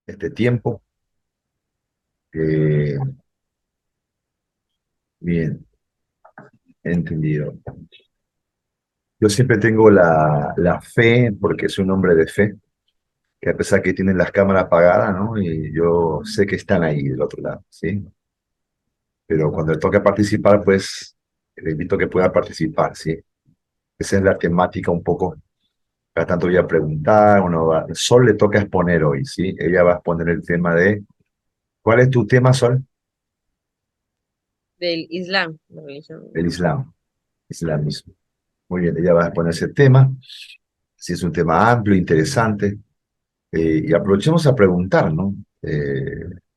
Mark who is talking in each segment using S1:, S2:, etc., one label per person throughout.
S1: este tiempo. Eh, Bien, entendido. Yo siempre tengo la fe, porque soy un hombre de fe, que a pesar que tienen las cámaras apagadas, ¿no? Y yo sé que están ahí del otro lado, ¿sí? Pero cuando le toca participar, pues le invito a que pueda participar, ¿sí? Esa es la temática un poco. Cada tanto voy a preguntar, Sol le toca exponer hoy, ¿sí? Ella va a exponer el tema de... ¿Cuál es tu tema, Sol?
S2: del Islam, la religión.
S1: El Islam, islamismo. Muy bien, ella va a exponer ese tema. Sí, es un tema amplio, interesante. Y aprovechemos a preguntar, ¿no?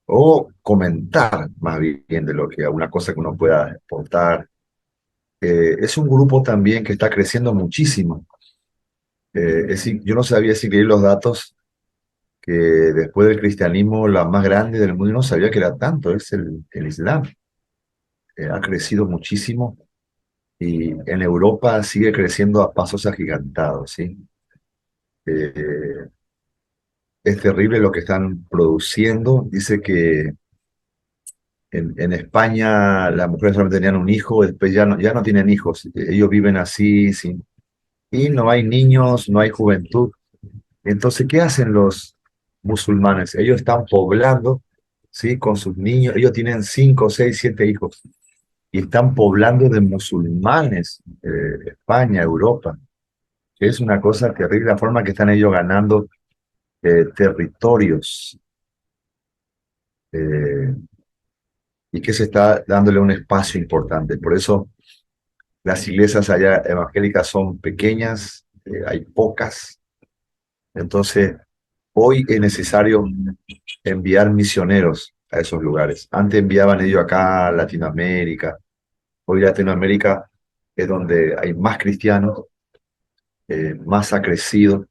S1: O comentar más bien de lo que alguna cosa que uno pueda aportar. Es un grupo también que está creciendo muchísimo. Yo no sabía si leí los datos que después del cristianismo la más grande del mundo, yo no sabía que era tanto, es el Islam. Ha crecido muchísimo y en Europa sigue creciendo a pasos agigantados, ¿sí? Eh, es terrible lo que están produciendo. Dice que en España las mujeres solamente tenían un hijo, después ya no tienen hijos. Ellos viven así, sin, y no hay niños, no hay juventud. Entonces, ¿qué hacen los musulmanes? Ellos están poblando, ¿sí? Con sus niños. Ellos tienen 5, 6, 7 hijos y están poblando de musulmanes, España, Europa. Es una cosa terrible la forma que están ellos ganando territorios, eh, y que se está dándole un espacio importante. Por eso las iglesias allá evangélicas son pequeñas, hay pocas. Entonces, hoy es necesario enviar misioneros a esos lugares. Antes enviaban ellos acá a Latinoamérica. Hoy Latinoamérica es donde hay más cristianos, más ha crecido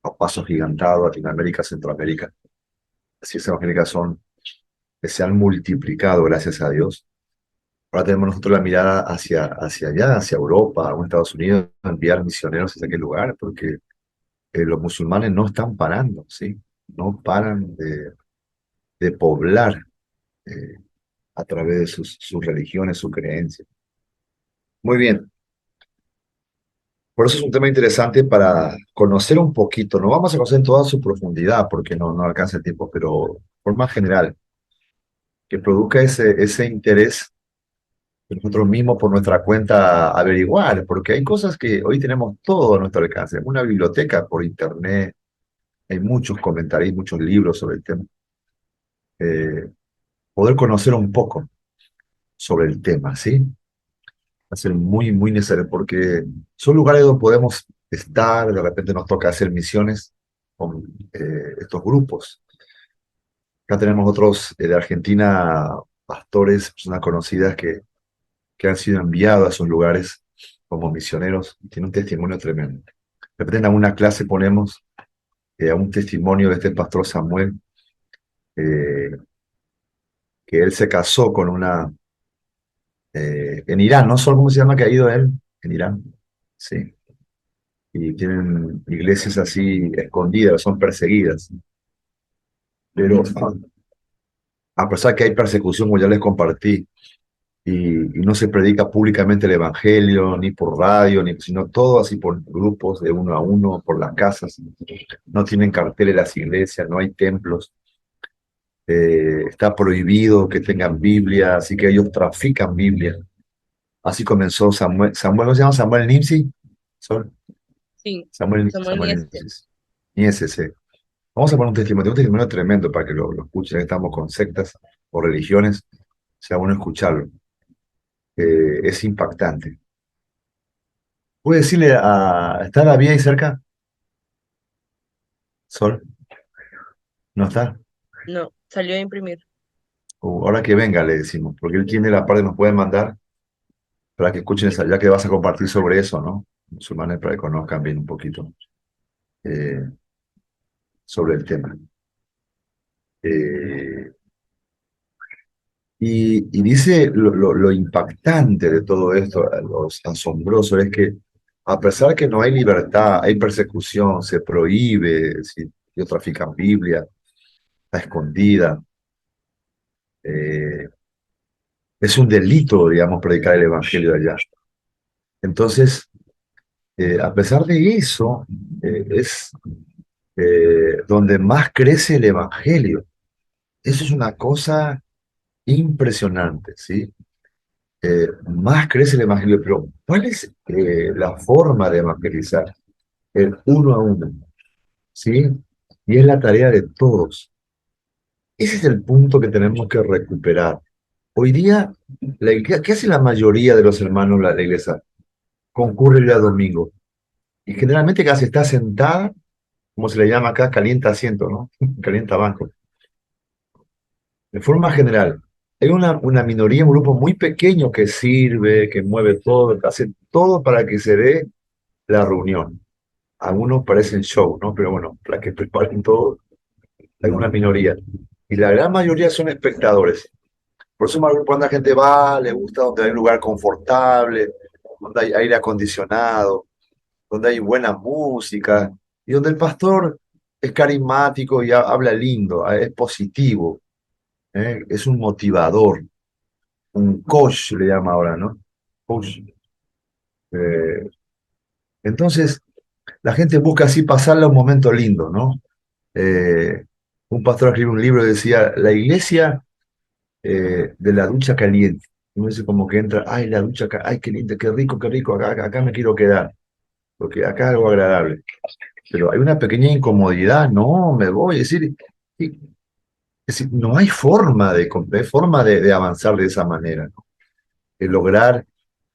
S1: a pasos gigantados, Latinoamérica, Centroamérica. Así es, evangélicas son, que se han multiplicado, gracias a Dios. Ahora tenemos nosotros la mirada hacia allá, hacia Europa, a Estados Unidos, a enviar misioneros hacia aquel lugar, porque los musulmanes no están parando, ¿sí? No paran de poblar eh, a través de sus religiones, sus creencias. Muy bien, por eso es un tema interesante para conocer un poquito. No vamos a conocer en toda su profundidad, porque no alcanza el tiempo, pero por más general, que produzca ese interés de nosotros mismos por nuestra cuenta averiguar, porque hay cosas que hoy tenemos todo a nuestro alcance. Una biblioteca por internet, hay muchos comentarios, muchos libros sobre el tema. Eh, Poder conocer un poco sobre el tema, ¿sí? Va a ser muy, muy necesario porque son lugares donde podemos estar, de repente nos toca hacer misiones con estos grupos. Acá tenemos otros de Argentina, pastores, personas conocidas que han sido enviados a esos lugares como misioneros y tienen un testimonio tremendo. De repente en alguna clase ponemos a un testimonio de este pastor Samuel, eh, que él se casó con una, en Irán, no solo cómo se llama que ha ido él, en Irán, sí, y tienen iglesias así escondidas, son perseguidas, pero a pesar que hay persecución, como ya les compartí, y no se predica públicamente el evangelio, ni por radio, sino todo así por grupos de uno a uno, por las casas, no tienen carteles las iglesias, no hay templos, está prohibido que tengan Biblia, así que ellos trafican Biblia. Así comenzó Samuel, ¿no se llama Samuel Nimsi? Sol.
S2: Sí, somos
S1: Samuel
S2: Nieste.
S1: Nimsi. Niese. Vamos a poner un testimonio tremendo para que lo escuchen. Estamos con sectas o religiones, sea bueno escucharlo. Es impactante. ¿Puede decirle ¿está David ahí cerca? Sol, ¿no está?
S2: No, salió a imprimir.
S1: Ahora que venga, le decimos, porque él tiene la parte que nos puede mandar para que escuchen esa, ya que vas a compartir sobre eso, ¿no? Musulmanes para que conozcan bien un poquito eh, sobre el tema. Eh, y dice lo impactante de todo esto, lo asombroso, es que a pesar que no hay libertad, hay persecución, se prohíbe, si ellos trafican Biblia, está escondida. Eh, es un delito, digamos, predicar el Evangelio allá. Entonces, a pesar de eso, es donde más crece el Evangelio. Eso es una cosa impresionante, ¿sí? Más crece el Evangelio, pero ¿cuál es la forma de evangelizar? El uno a uno, ¿sí? Y es la tarea de todos. Ese es el punto que tenemos que recuperar. Hoy día, ¿qué hace la mayoría de los hermanos de la iglesia? Concurre el día domingo. Y generalmente casi está sentada, como se le llama acá, calienta asiento, ¿no? Calienta banco. De forma general, hay una minoría, un grupo muy pequeño que sirve, que mueve todo, que hace todo para que se dé la reunión. Algunos parecen show, ¿no? Pero bueno, para que preparen todo, hay una minoría. Y la gran mayoría son espectadores. Por eso cuando la gente va, le gusta donde hay un lugar confortable, donde hay aire acondicionado, donde hay buena música y donde el pastor es carismático y habla lindo, es positivo, es un motivador, un coach le llama ahora, ¿no? Coach. Eh, entonces, la gente busca así pasarle un momento lindo, ¿no? Eh, un pastor escribió un libro y decía, la iglesia de la ducha caliente. Uno dice como que entra, ay, la ducha, ay, qué rico, acá me quiero quedar, porque acá es algo agradable. Pero hay una pequeña incomodidad, no, me voy, y- es decir, no hay forma de avanzar de esa manera, ¿no? De lograr,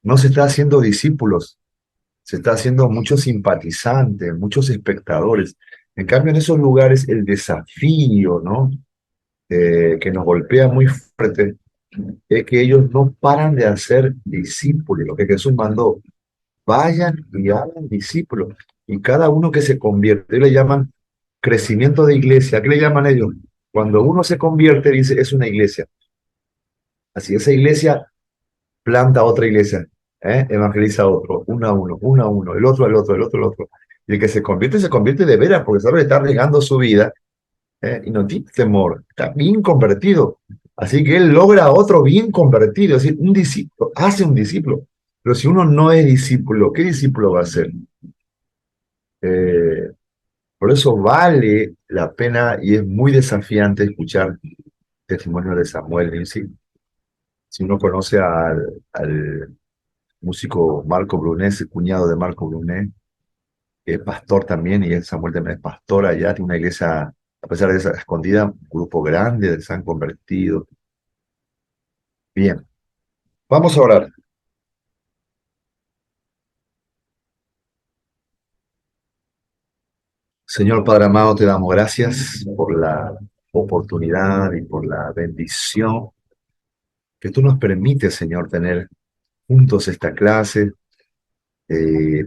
S1: no se está haciendo discípulos, se está haciendo muchos simpatizantes, muchos espectadores. En cambio, en esos lugares el desafío, ¿no? Que nos golpea muy fuerte es que ellos no paran de hacer discípulos, lo que Jesús mandó, vayan y hagan discípulos. Y cada uno que se convierte, ellos le llaman crecimiento de iglesia. ¿Qué le llaman ellos? Cuando uno se convierte, dice, es una iglesia. Así, esa iglesia planta otra iglesia, evangeliza a otro, uno a uno, el otro al otro, el otro al otro. Y el que se convierte de veras, porque sabe que está arriesgando su vida, y no tiene temor, está bien convertido. Así que él logra a otro bien convertido, es decir, un discípulo, hace un discípulo. Pero si uno no es discípulo, ¿qué discípulo va a ser? Eh, por eso vale la pena y es muy desafiante escuchar testimonio de Samuel. Y si uno conoce al músico Marco Brunet, el cuñado de Marco Brunet, que es pastor también, y Samuel también es pastor allá, tiene una iglesia, a pesar de esa escondida, un grupo grande, se han convertido. Bien, vamos a orar. Señor Padre amado, te damos gracias por la oportunidad y por la bendición que tú nos permites, Señor, tener juntos esta clase,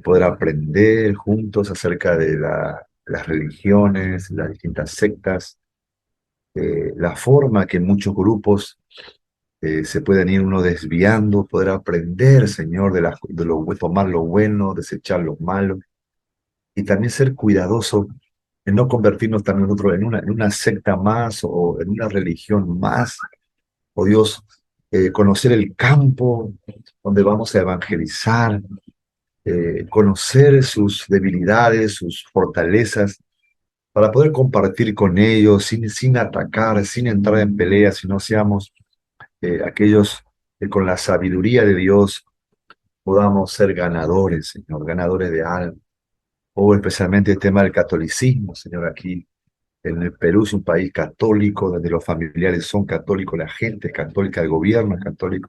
S1: poder aprender juntos acerca de las religiones, las distintas sectas, la forma que en muchos grupos se pueden ir uno desviando, poder aprender, Señor, tomar lo bueno, desechar lo malo, y también ser cuidadoso en no convertirnos también nosotros en una secta más o en una religión más. Oh Dios, conocer el campo donde vamos a evangelizar, conocer sus debilidades, sus fortalezas, para poder compartir con ellos sin atacar, sin entrar en peleas, sino seamos aquellos que con la sabiduría de Dios podamos ser ganadores, Señor, ganadores de alma. O especialmente el tema del catolicismo, Señor, aquí en el Perú es un país católico, donde los familiares son católicos, la gente es católica, el gobierno es católico.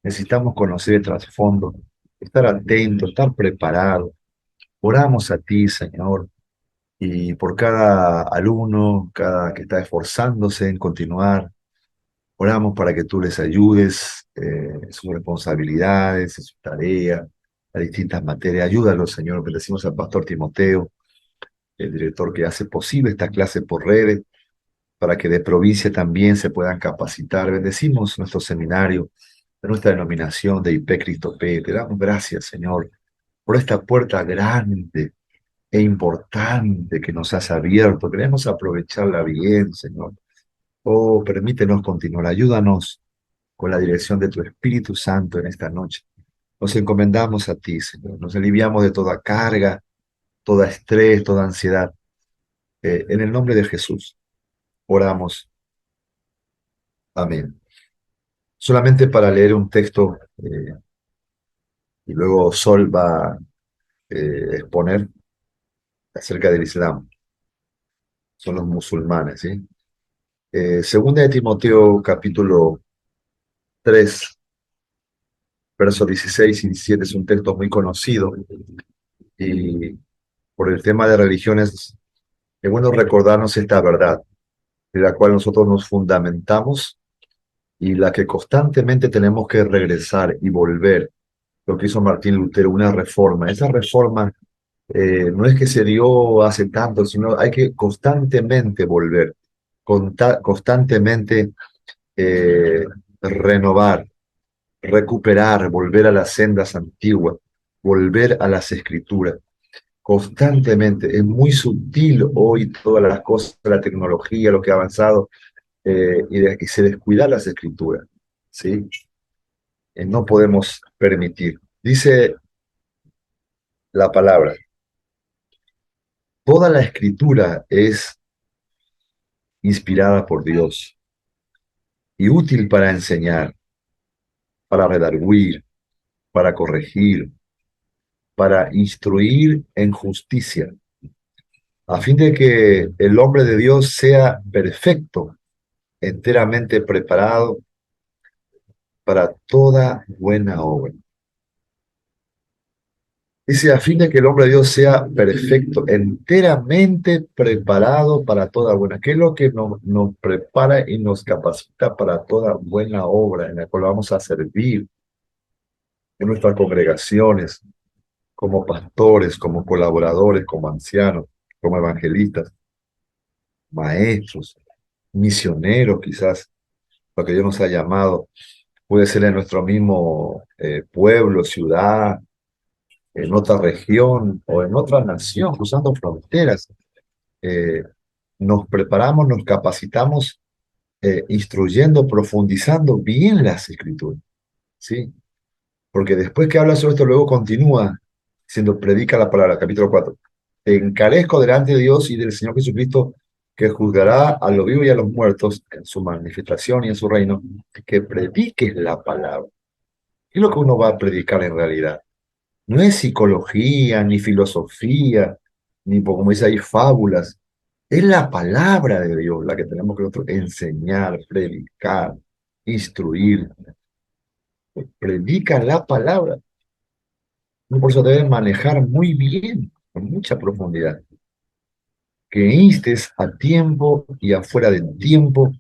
S1: Necesitamos conocer el trasfondo, estar atentos, estar preparados. Oramos a ti, Señor, y por cada alumno, cada que está esforzándose en continuar, oramos para que tú les ayudes en sus responsabilidades, en sus tareas, las distintas materias. Ayúdalos, Señor. Bendecimos al pastor Timoteo, el director que hace posible esta clase por redes, para que de provincia también se puedan capacitar. Bendecimos nuestro seminario, de nuestra denominación de IP Cristo P. Te damos gracias, Señor, por esta puerta grande e importante que nos has abierto. Queremos aprovecharla bien, Señor. Oh, permítenos continuar. Ayúdanos con la dirección de tu Espíritu Santo en esta noche. Nos encomendamos a ti, Señor. Nos aliviamos de toda carga, toda estrés, toda ansiedad. En el nombre de Jesús, oramos. Amén. Solamente para leer un texto y luego Sol va a exponer acerca del Islam. Son los musulmanes, ¿sí? Segunda de Timoteo, capítulo 3, versos 16 y 17, es un texto muy conocido y por el tema de religiones es bueno recordarnos esta verdad, de la cual nosotros nos fundamentamos y la que constantemente tenemos que regresar y volver, lo que hizo Martín Lutero, una reforma. Esa reforma no es que se dio hace tanto, sino hay que constantemente volver, constantemente renovar, recuperar, volver a las sendas antiguas, volver a las escrituras. Constantemente, es muy sutil hoy todas las cosas, la tecnología, lo que ha avanzado, y se descuida las escrituras, ¿sí? No podemos permitir. Dice la palabra, toda la escritura es inspirada por Dios y útil para enseñar, para redarguir, para corregir, para instruir en justicia, a fin de que el hombre de Dios sea perfecto, enteramente preparado para toda buena obra. Dice, a fin de que el hombre de Dios sea perfecto, enteramente preparado para toda buena. ¿Qué es lo que nos prepara y nos capacita para toda buena obra en la cual vamos a servir en nuestras congregaciones, como pastores, como colaboradores, como ancianos, como evangelistas, maestros, misioneros quizás, lo que Dios nos ha llamado? Puede ser en nuestro mismo pueblo, ciudad, en otra región o en otra nación, cruzando fronteras. Eh, Nos preparamos, nos capacitamos, instruyendo, profundizando bien las escrituras, ¿sí? Porque después que habla sobre esto, luego continúa diciendo, predica la palabra, capítulo 4. Te encarezco delante de Dios y del Señor Jesucristo, que juzgará a los vivos y a los muertos en su manifestación y en su reino, que prediques la palabra. ¿Qué es lo que uno va a predicar en realidad? No es psicología, ni filosofía, ni como dice ahí, fábulas. Es la palabra de Dios la que tenemos que nosotros enseñar, predicar, instruir. Predica la palabra. Por eso deben manejar muy bien, con mucha profundidad. Que instes a tiempo y afuera del tiempo,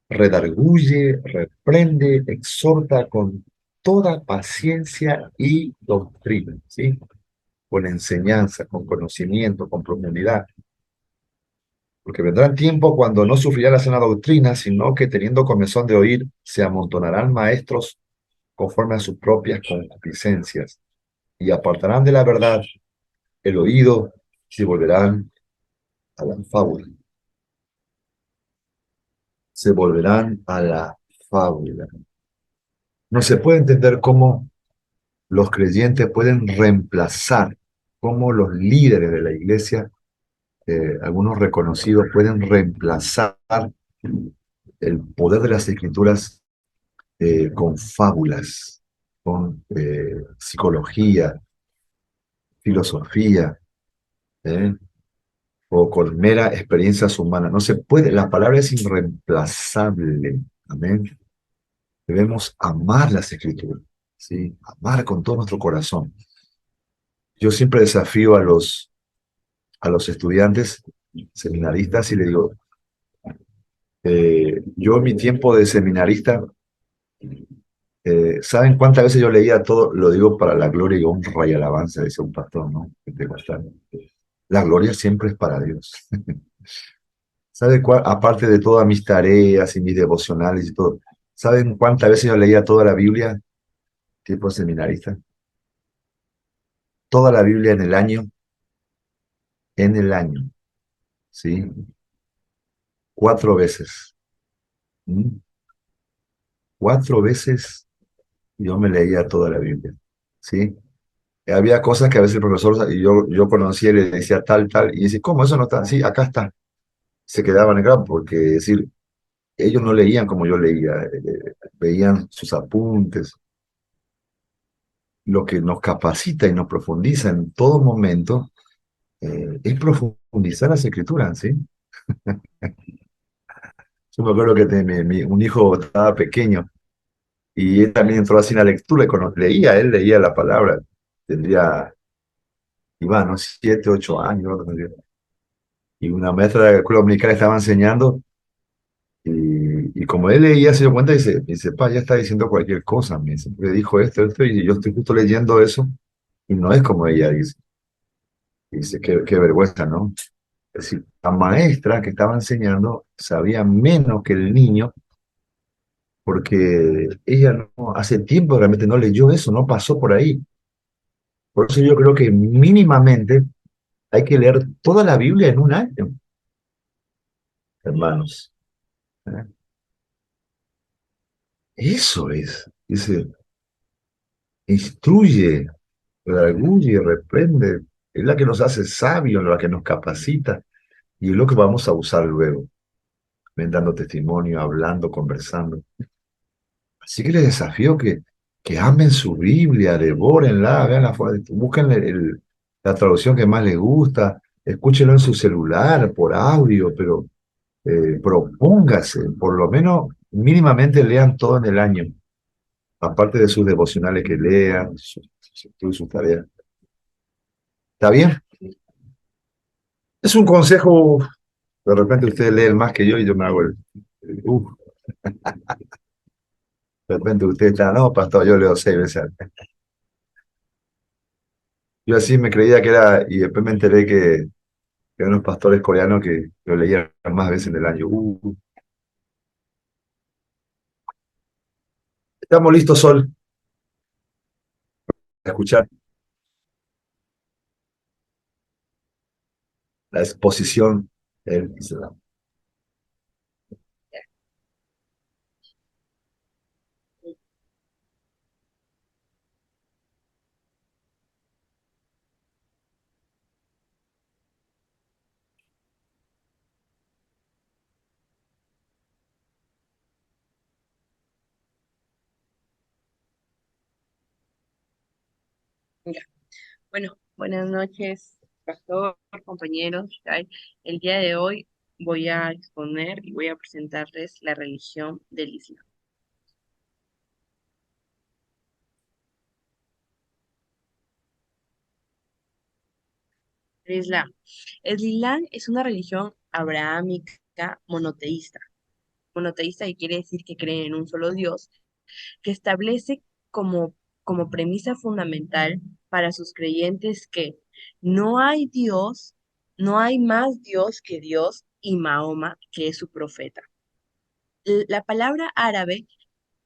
S1: redarguye, reprende, exhorta con toda paciencia y doctrina, ¿sí? Con enseñanza, con conocimiento, con profundidad. Porque vendrán tiempos cuando no sufrirá la sana doctrina, sino que teniendo comezón de oír, se amontonarán maestros conforme a sus propias concupiscencias, y apartarán de la verdad el oído y se volverán a la fábula. Se volverán a la fábula. No se puede entender cómo los creyentes pueden reemplazar, cómo los líderes de la iglesia, algunos reconocidos, pueden reemplazar el poder de las escrituras con fábulas, con psicología, filosofía, ¿eh? O con mera experiencias humanas. No se puede, la palabra es irreemplazable. Amén. Debemos amar las escrituras, ¿sí? Amar con todo nuestro corazón. Yo siempre desafío a los estudiantes seminaristas y les digo, yo en mi tiempo de seminarista, ¿saben cuántas veces yo leía todo? Lo digo para la gloria y honra y alabanza, dice un pastor, ¿no? La gloria siempre es para Dios. ¿Sabe cuál? Aparte de todas mis tareas y mis devocionales y todo, ¿saben cuántas veces yo leía toda la Biblia? Tiempo seminarista. Toda la Biblia en el año, ¿sí? 4 veces. ¿Mm? 4 veces yo me leía toda la Biblia, ¿sí? Había cosas que a veces el profesor, y yo conocía y le decía tal, tal, y dice, ¿cómo eso no está? Sí, acá está. Se quedaban en campo, porque es decir, ellos no leían como yo leía, veían sus apuntes. Lo que nos capacita y nos profundiza en todo momento es profundizar las escrituras, ¿sí? Yo me acuerdo que un hijo estaba pequeño y él también entró así en la lectura y cuando leía, él leía la palabra, tendría, iba, no, 7, 8 años, ¿no? Y una maestra de la escuela dominical estaba enseñando y como él leía se dio cuenta y dice, pa, ya está diciendo cualquier cosa, me dice, porque dijo esto, y yo estoy justo leyendo eso y no es como ella dice. Y dice, qué vergüenza, ¿no? Es decir, la maestra que estaba enseñando sabía menos que el niño porque ella no, hace tiempo realmente no leyó eso, no pasó por ahí. Por eso yo creo que mínimamente hay que leer toda la Biblia en un año, hermanos. ¿Eh? Eso es. Dice, instruye, redarguye, reprende. Es la que nos hace sabios, la que nos capacita y es lo que vamos a usar luego, ven dando testimonio, hablando, conversando. Así que les desafío que amen su Biblia, devórenla, vean busquen la traducción que más les gusta, escúchenlo en su celular, por audio, pero propóngase, por lo menos mínimamente lean todo en el año, aparte de sus devocionales que lean, sus tareas. ¿Está bien? Es un consejo, de repente ustedes leen más que yo y yo me hago de repente ustedes están, no, pastor, yo leo 6 veces al mes. Yo así me creía que era, y después me enteré que hay unos pastores coreanos que lo leían más veces en el año. Estamos listos, Sol, a escuchar la exposición del Islam.
S2: Ya. Bueno, buenas noches, pastor, compañeros. ¿Qué tal? El día de hoy voy a exponer y voy a presentarles la religión del Islam. El Islam. El Islam es una religión abrahámica monoteísta. Monoteísta que quiere decir que cree en un solo Dios, que establece como, como premisa fundamental para sus creyentes que no hay Dios, no hay más Dios que Dios y Mahoma, que es su profeta. La palabra árabe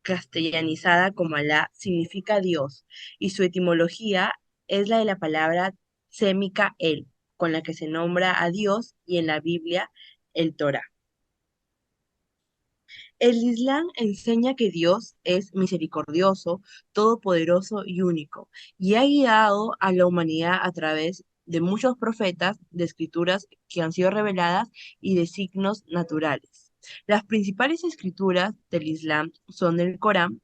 S2: castellanizada como Alá significa Dios y su etimología es la de la palabra sémica el, con la que se nombra a Dios y en la Biblia el Torá. El Islam enseña que Dios es misericordioso, todopoderoso y único, y ha guiado a la humanidad a través de muchos profetas, de escrituras que han sido reveladas y de signos naturales. Las principales escrituras del Islam son el Corán,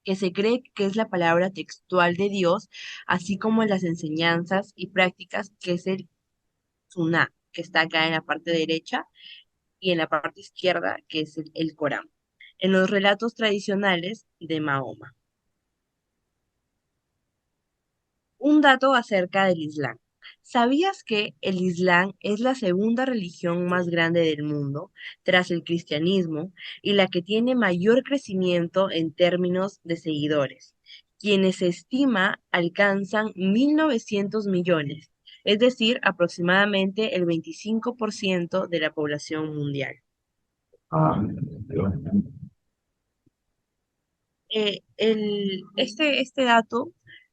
S2: que se cree que es la palabra textual de Dios, así como las enseñanzas y prácticas que es el Sunnah, que está acá en la parte derecha, y en la parte izquierda, que es el Corán, en los relatos tradicionales de Mahoma. Un dato acerca del Islam. ¿Sabías que el Islam es la segunda religión más grande del mundo, tras el cristianismo, y la que tiene mayor crecimiento en términos de seguidores, quienes se estima alcanzan 1.900 millones, es decir, aproximadamente el 25% de la población mundial?
S1: Ah, Dios.
S2: Este dato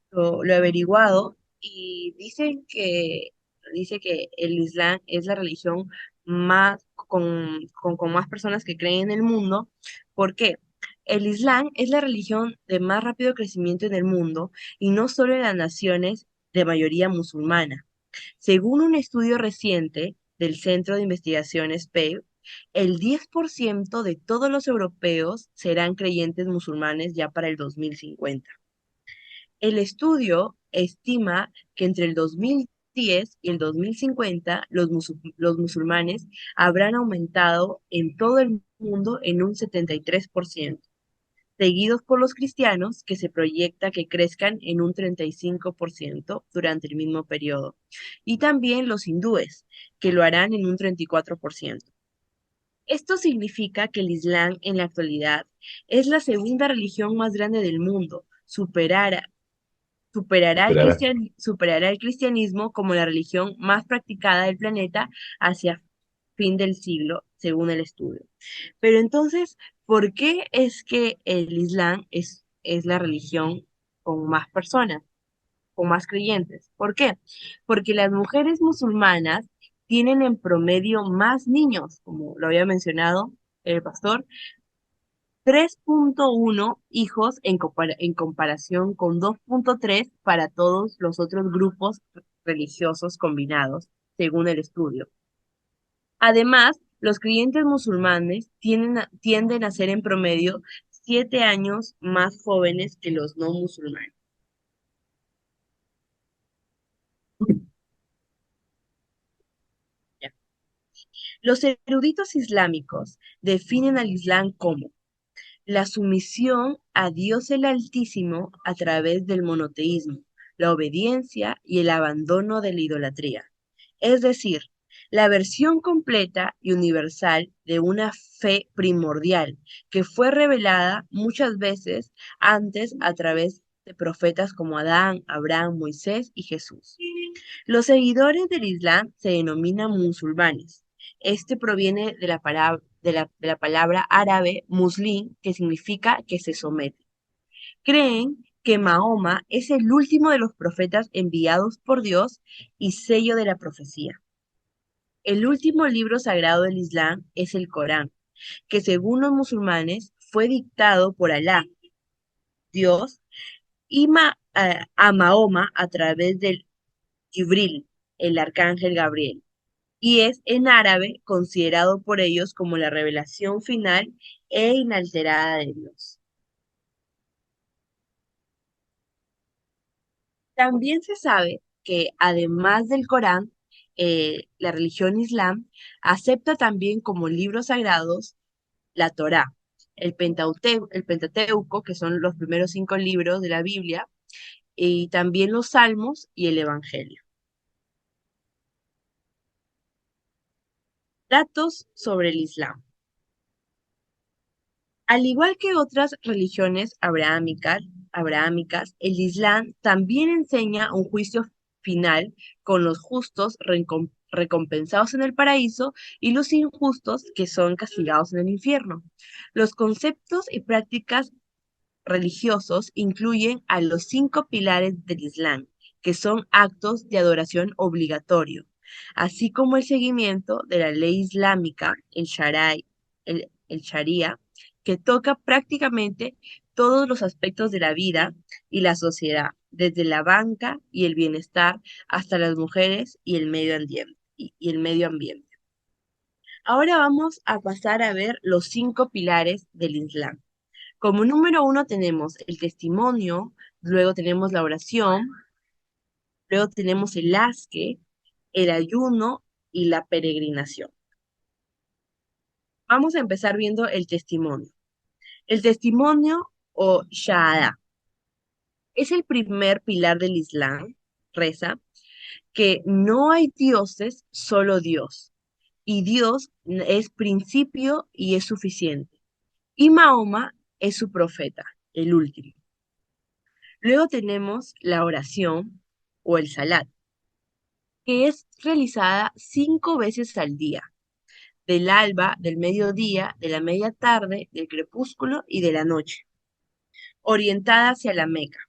S2: lo he averiguado y dice que el Islam es la religión más con más personas que creen en el mundo. ¿Por qué? El Islam es la religión de más rápido crecimiento en el mundo y no solo en las naciones de mayoría musulmana. Según un estudio reciente del Centro de Investigaciones PEV, el 10% de todos los europeos serán creyentes musulmanes ya para el 2050. El estudio estima que entre el 2010 y el 2050 los musulmanes habrán aumentado en todo el mundo en un 73%, seguidos por los cristianos, que se proyecta que crezcan en un 35% durante el mismo periodo, y también los hindúes, que lo harán en un 34%. Esto significa que el Islam en la actualidad es la segunda religión más grande del mundo,
S1: Superará.
S2: superará el cristianismo como la religión más practicada del planeta hacia fin del siglo, según el estudio. Pero entonces, ¿por qué es que el Islam es la religión con más personas, con más creyentes? ¿Por qué? Porque las mujeres musulmanas tienen en promedio más niños, como lo había mencionado el pastor, 3,1 hijos en comparación con 2,3 para todos los otros grupos religiosos combinados, según el estudio. Además, los creyentes musulmanes tienden a ser en promedio 7 años más jóvenes que los no musulmanes. Ya. Los eruditos islámicos definen al Islam como la sumisión a Dios el Altísimo a través del monoteísmo, la obediencia y el abandono de la idolatría. Es decir, la versión completa y universal de una fe primordial que fue revelada muchas veces antes a través de profetas como Adán, Abraham, Moisés y Jesús. Los seguidores del Islam se denominan musulmanes. Este proviene de la palabra árabe muslim, que significa que se somete. Creen que Mahoma es el último de los profetas enviados por Dios y sello de la profecía. El último libro sagrado del Islam es el Corán, que según los musulmanes fue dictado por Alá, Dios, y a Mahoma a través del Jibril, el arcángel Gabriel, y es en árabe considerado por ellos como la revelación final e inalterada de Dios. También se sabe que además del Corán, la religión islam acepta también como libros sagrados la Torá, el Pentateuco, que son los primeros 5 libros de la Biblia, y también los Salmos y el Evangelio. Datos sobre el Islam. Al igual que otras religiones abrahámicas, el Islam también enseña un juicio final con los justos recompensados en el paraíso y los injustos que son castigados en el infierno. Los conceptos y prácticas religiosos incluyen a los 5 pilares del Islam, que son actos de adoración obligatorio, así como el seguimiento de la ley islámica, el Sharia, que toca prácticamente todos los aspectos de la vida y la sociedad, desde la banca y el bienestar hasta las mujeres y el medio ambiente. Y el medio ambiente. Ahora vamos a pasar a ver los 5 pilares del Islam. Como número 1 tenemos el testimonio, luego tenemos la oración, luego tenemos el asque, el ayuno y la peregrinación. Vamos a empezar viendo el testimonio. El testimonio o shahada es el primer pilar del Islam, reza, que no hay dioses, solo Dios. Y Dios es principio y es suficiente. Y Mahoma es su profeta, el último. Luego tenemos la oración o el salat, que es realizada 5 veces al día, del alba, del mediodía, de la media tarde, del crepúsculo y de la noche, orientada hacia la Meca.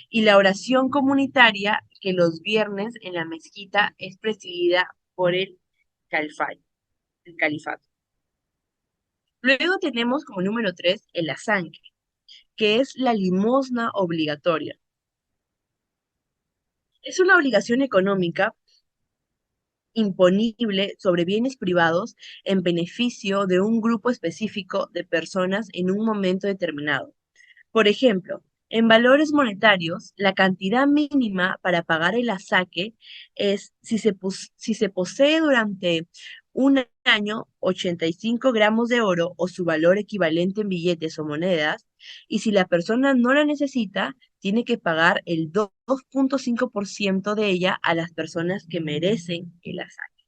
S2: Y la oración comunitaria, que los viernes en la mezquita es presidida por el califal, califato. Luego tenemos como número 3 el asanque, que es la limosna obligatoria. Es una obligación económica imponible sobre bienes privados en beneficio de un grupo específico de personas en un momento determinado. Por ejemplo, en valores monetarios, la cantidad mínima para pagar el asaque es, si se posee durante un año 85 gramos de oro o su valor equivalente en billetes o monedas, y si la persona no la necesita, tiene que pagar el 2,5% de ella a las personas que merecen el asaque.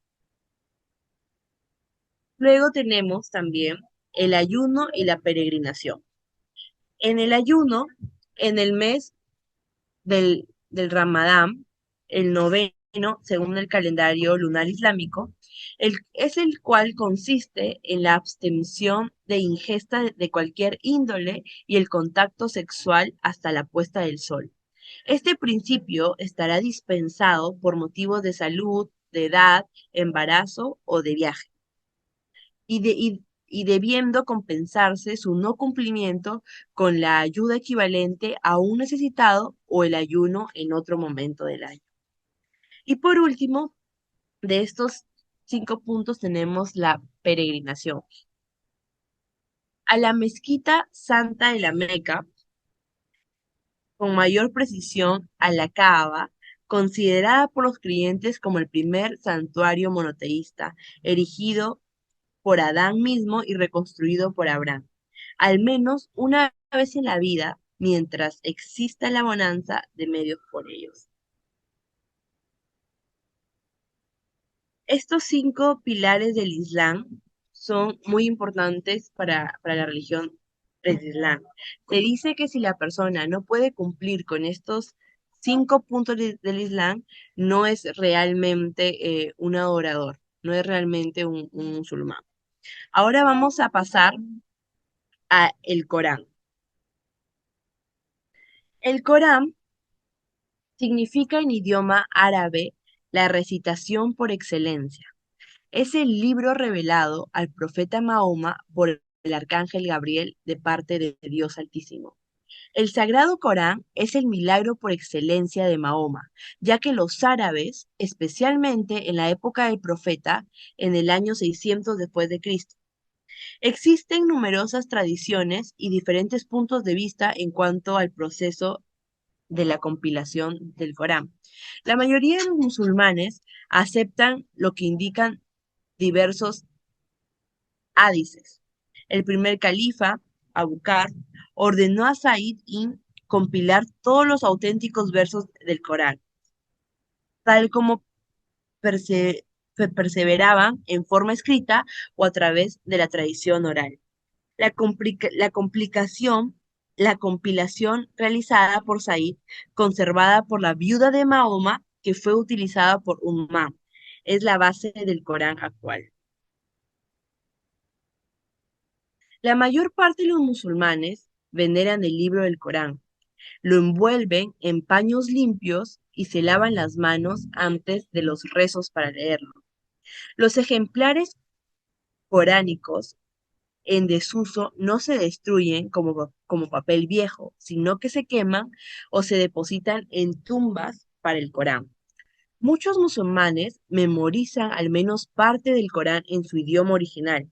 S2: Luego tenemos también el ayuno y la peregrinación. En el ayuno, en el mes del Ramadán, el noveno, según el calendario lunar islámico, es el cual consiste en la abstención de ingesta de cualquier índole y el contacto sexual hasta la puesta del sol. Este principio estará dispensado por motivos de salud, de edad, embarazo o de viaje y debiendo compensarse su no cumplimiento con la ayuda equivalente a un necesitado o el ayuno en otro momento del año. Y por último, de estos 5 puntos tenemos la peregrinación. A la mezquita santa de la Meca, con mayor precisión a la Kaaba, considerada por los creyentes como el primer santuario monoteísta, erigido por Adán mismo y reconstruido por Abraham. Al menos una vez en la vida, mientras exista la bonanza de medios por ellos. Estos 5 pilares del Islam son muy importantes para la religión del Islam. Se dice que si la persona no puede cumplir con estos 5 puntos del Islam, no es realmente un adorador, no es realmente un musulmán. Ahora vamos a pasar a el Corán. El Corán significa en idioma árabe la recitación por excelencia. Es el libro revelado al profeta Mahoma por el arcángel Gabriel de parte de Dios Altísimo. El Sagrado Corán es el milagro por excelencia de Mahoma, ya que los árabes, especialmente en la época del profeta, en el año 600 después de Cristo, existen numerosas tradiciones y diferentes puntos de vista en cuanto al proceso de la compilación del Corán. La mayoría de los musulmanes aceptan lo que indican diversos hadices. El primer califa, Abu Bakr, ordenó a Said ibn compilar todos los auténticos versos del Corán, tal como perse perseveraban en forma escrita o a través de la tradición oral. La compilación realizada por Said, conservada por la viuda de Mahoma, que fue utilizada por Ummah, es la base del Corán actual. La mayor parte de los musulmanes veneran el libro del Corán, lo envuelven en paños limpios y se lavan las manos antes de los rezos para leerlo. Los ejemplares coránicos en desuso no se destruyen como papel viejo, sino que se queman o se depositan en tumbas para el Corán. Muchos musulmanes memorizan al menos parte del Corán en su idioma original.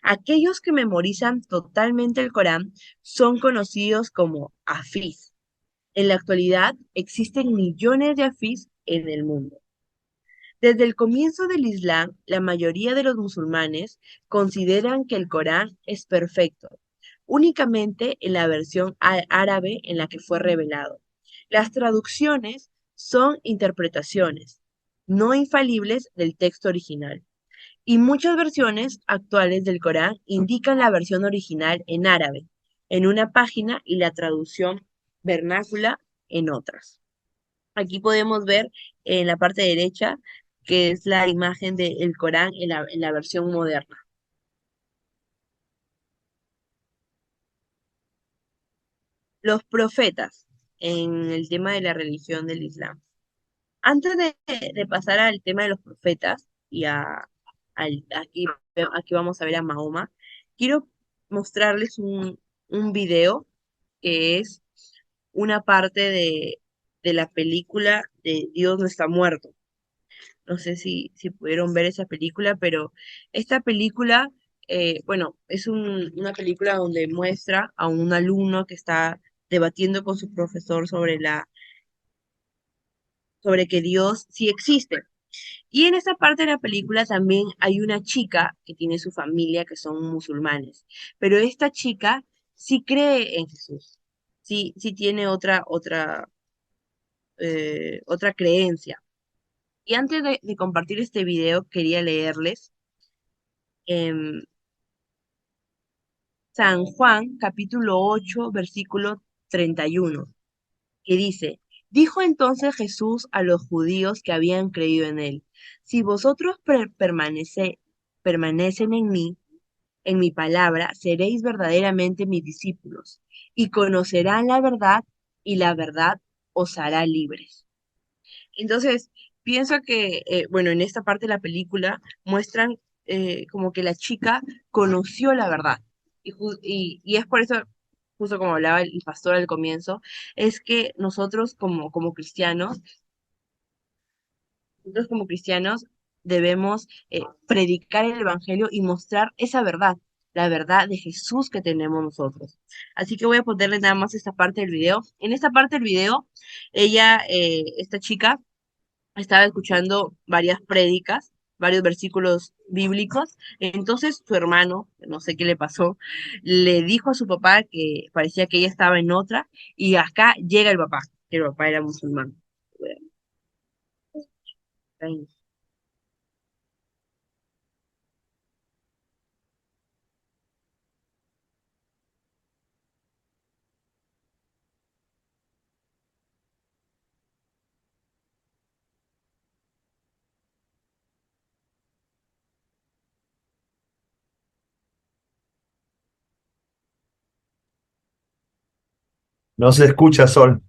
S2: Aquellos que memorizan totalmente el Corán son conocidos como hafís. En la actualidad existen millones de hafís en el mundo. Desde el comienzo del Islam, la mayoría de los musulmanes consideran que el Corán es perfecto, únicamente en la versión árabe en la que fue revelado. Las traducciones son interpretaciones no infalibles del texto original, y muchas versiones actuales del Corán indican la versión original en árabe en una página y la traducción vernácula en otras. Aquí podemos ver en la parte derecha que es la imagen del Corán en la versión moderna. Los profetas en el tema de la religión del Islam. Antes de pasar al tema de los profetas y a aquí vamos a ver a Mahoma, quiero mostrarles un video que es una parte de la película de Dios no está muerto. No sé si pudieron ver esa película, pero esta película, bueno, es una película donde muestra a un alumno que está debatiendo con su profesor sobre que Dios sí existe. Y en esa parte de la película también hay una chica que tiene su familia que son musulmanes, pero esta chica sí cree en Jesús, sí tiene otra creencia. Y antes de compartir este video, quería leerles em, San Juan, capítulo 8 versículo 31 que dice, dijo entonces Jesús a los judíos que habían creído en él, si vosotros permanecen en mi palabra, seréis verdaderamente mis discípulos, y conocerán la verdad, y la verdad os hará libres. Entonces, pienso que, bueno, en esta parte de la película muestran como que la chica conoció la verdad. Y es por eso, justo como hablaba el pastor al comienzo, es que nosotros como cristianos debemos predicar el evangelio y mostrar esa verdad, la verdad de Jesús que tenemos nosotros. Así que voy a ponerle nada más esta parte del video. En esta parte del video, esta chica, estaba escuchando varias prédicas, varios versículos bíblicos. Entonces su hermano, no sé qué le pasó, le dijo a su papá que parecía que ella estaba en otra y acá llega el papá, que el papá era musulmán.
S1: No se escucha, Sol.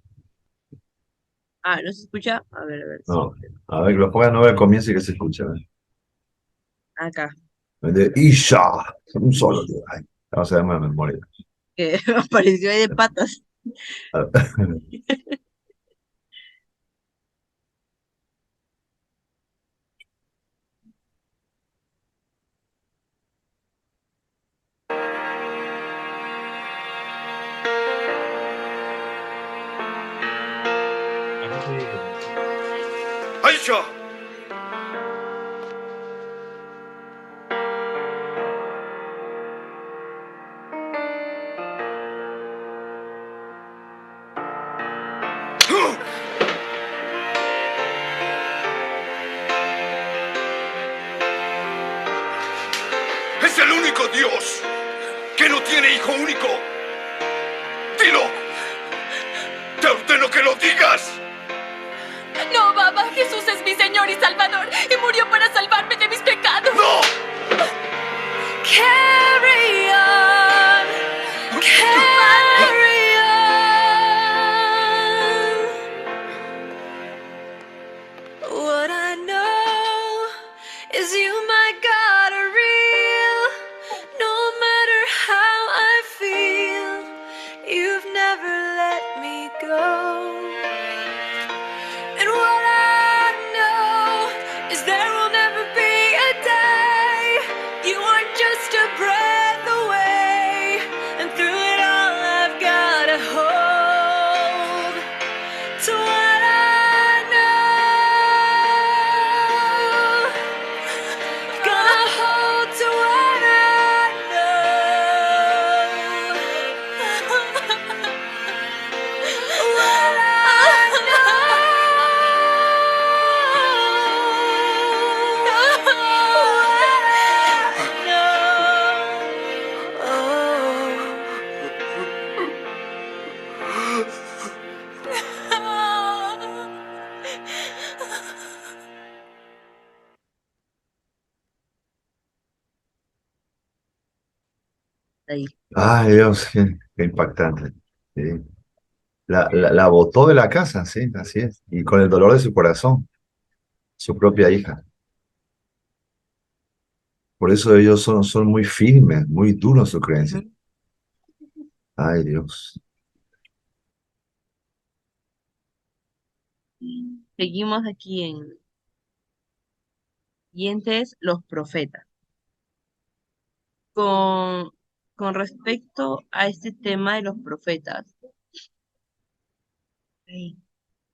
S2: Ah, ¿no se escucha? A ver si
S1: No. A ver, que lo pongan nuevo al comienzo y que se escuche. A ver.
S2: acá,
S1: De Isha. Un solo, tío. Ay, vamos a ver la memoria.
S2: que apareció ahí de patas.
S1: Aisha. Es el único Dios que no tiene hijo único. Dilo. Te ordeno que lo digas.
S3: No, Baba, Jesús es mi Señor y Salvador y murió para salvarme de mis pecados.
S1: ¡No!
S3: Carry on, carry on. What I know is you, my God, are real. No matter how I feel, you've never let me go. And what I know is there will never be a day you are just a breath away, and through it all I've gotta hold to what I know. Gonna hold to what I know. What I
S2: Ahí.
S1: Ay, Dios, qué impactante. Sí. La botó de la casa, sí, así es. Y con el dolor de su corazón, su propia hija. Por eso ellos son muy firmes, muy duros en su creencia.
S2: Ujú.
S1: Ay, Dios.
S2: Seguimos aquí en siguientes, los profetas. Con, con respecto a este tema de los profetas, sí,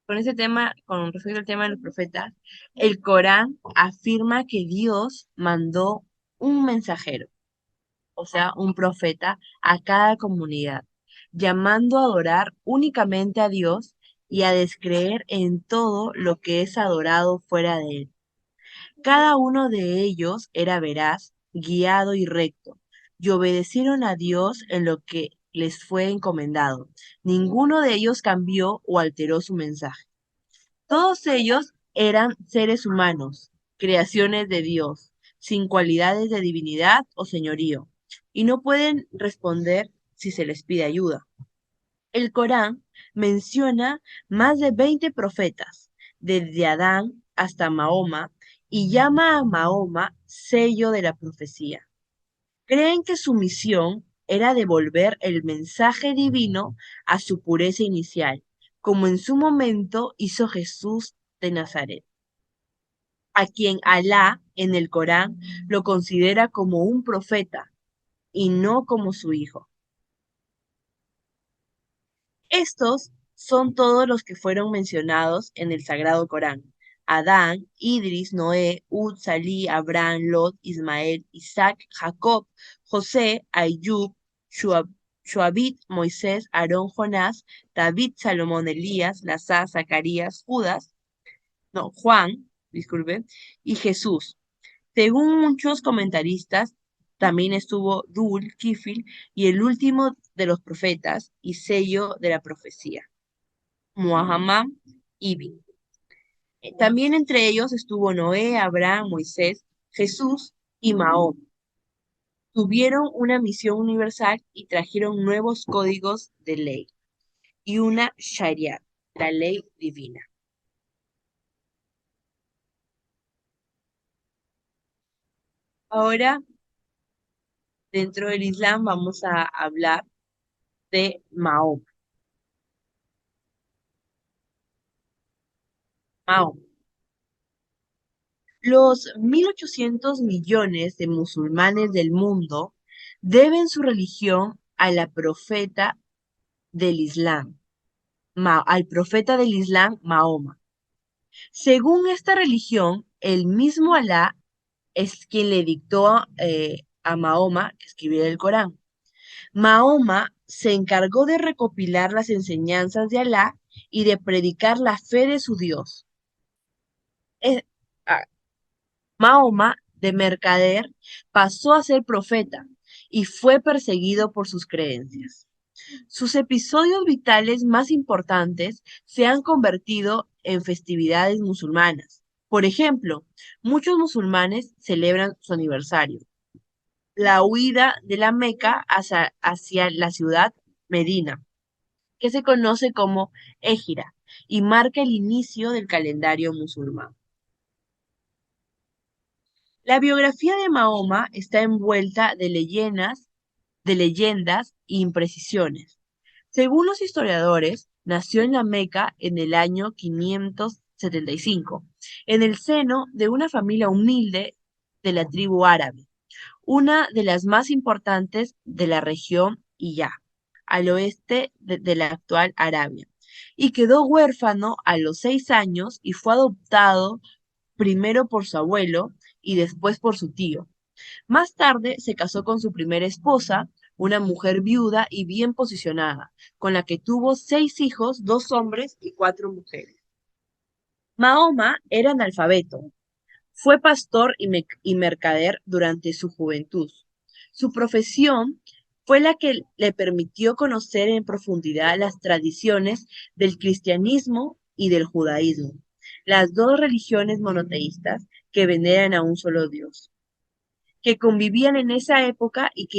S2: con respecto al tema de los profetas, el Corán afirma que Dios mandó un mensajero, o sea, un profeta, a cada comunidad, llamando a adorar únicamente a Dios y a descreer en todo lo que es adorado fuera de él. Cada uno de ellos era veraz, guiado y recto, y obedecieron a Dios en lo que les fue encomendado. Ninguno de ellos cambió o alteró su mensaje. Todos ellos eran seres humanos, creaciones de Dios, sin cualidades de divinidad o señorío, y no pueden responder si se les pide ayuda. El Corán menciona más de 20 profetas, desde Adán hasta Mahoma, y llama a Mahoma sello de la profecía. Creen que su misión era devolver el mensaje divino a su pureza inicial, como en su momento hizo Jesús de Nazaret, a quien Alá en el Corán lo considera como un profeta y no como su hijo. Estos son todos los que fueron mencionados en el Sagrado Corán: Adán, Idris, Noé, Hud, Salí, Abraham, Lot, Ismael, Isaac, Jacob, José, Ayub, Shuabit, Moisés, Aarón, Jonás, David, Salomón, Elías, Lazar, Zacarías, Juan, disculpe, y Jesús. Según muchos comentaristas, también estuvo Dul, Kifil y el último de los profetas y sello de la profecía, Muhammad Ibn. También entre ellos estuvo Noé, Abraham, Moisés, Jesús y Mahoma. Tuvieron una misión universal y trajeron nuevos códigos de ley y una Sharia, la ley divina. Ahora, dentro del Islam, vamos a hablar de Mahoma. Mahoma. Los 1.800 millones de musulmanes del mundo deben su religión a la profeta del Islam, al profeta del Islam, Mahoma. Según esta religión, el mismo Alá es quien le dictó a Mahoma que escribiera el Corán. Mahoma se encargó de recopilar las enseñanzas de Alá y de predicar la fe de su Dios. Es- ah, Mahoma, de mercader, pasó a ser profeta y fue perseguido por sus creencias. Sus episodios vitales más importantes se han convertido en festividades musulmanas. Por ejemplo, muchos musulmanes celebran su aniversario, la huida de la Meca hacia la ciudad Medina, que se conoce como Égira, y marca el inicio del calendario musulmán. La biografía de Mahoma está envuelta de leyendas e imprecisiones. Según los historiadores, nació en la Meca en el año 575, en el seno de una familia humilde de la tribu árabe, una de las más importantes de la región Hiyaz, al oeste de la actual Arabia, y quedó huérfano a los 6 años y fue adoptado primero por su abuelo y después por su tío. Más tarde se casó con su primera esposa, una mujer viuda y bien posicionada, con la que tuvo 6 hijos, 2 hombres y 4 mujeres. Mahoma era analfabeto, fue pastor y mercader durante su juventud. Su profesión fue la que le permitió conocer en profundidad las tradiciones del cristianismo y del judaísmo, las dos religiones monoteístas que veneran a un solo Dios, que convivían en esa época y que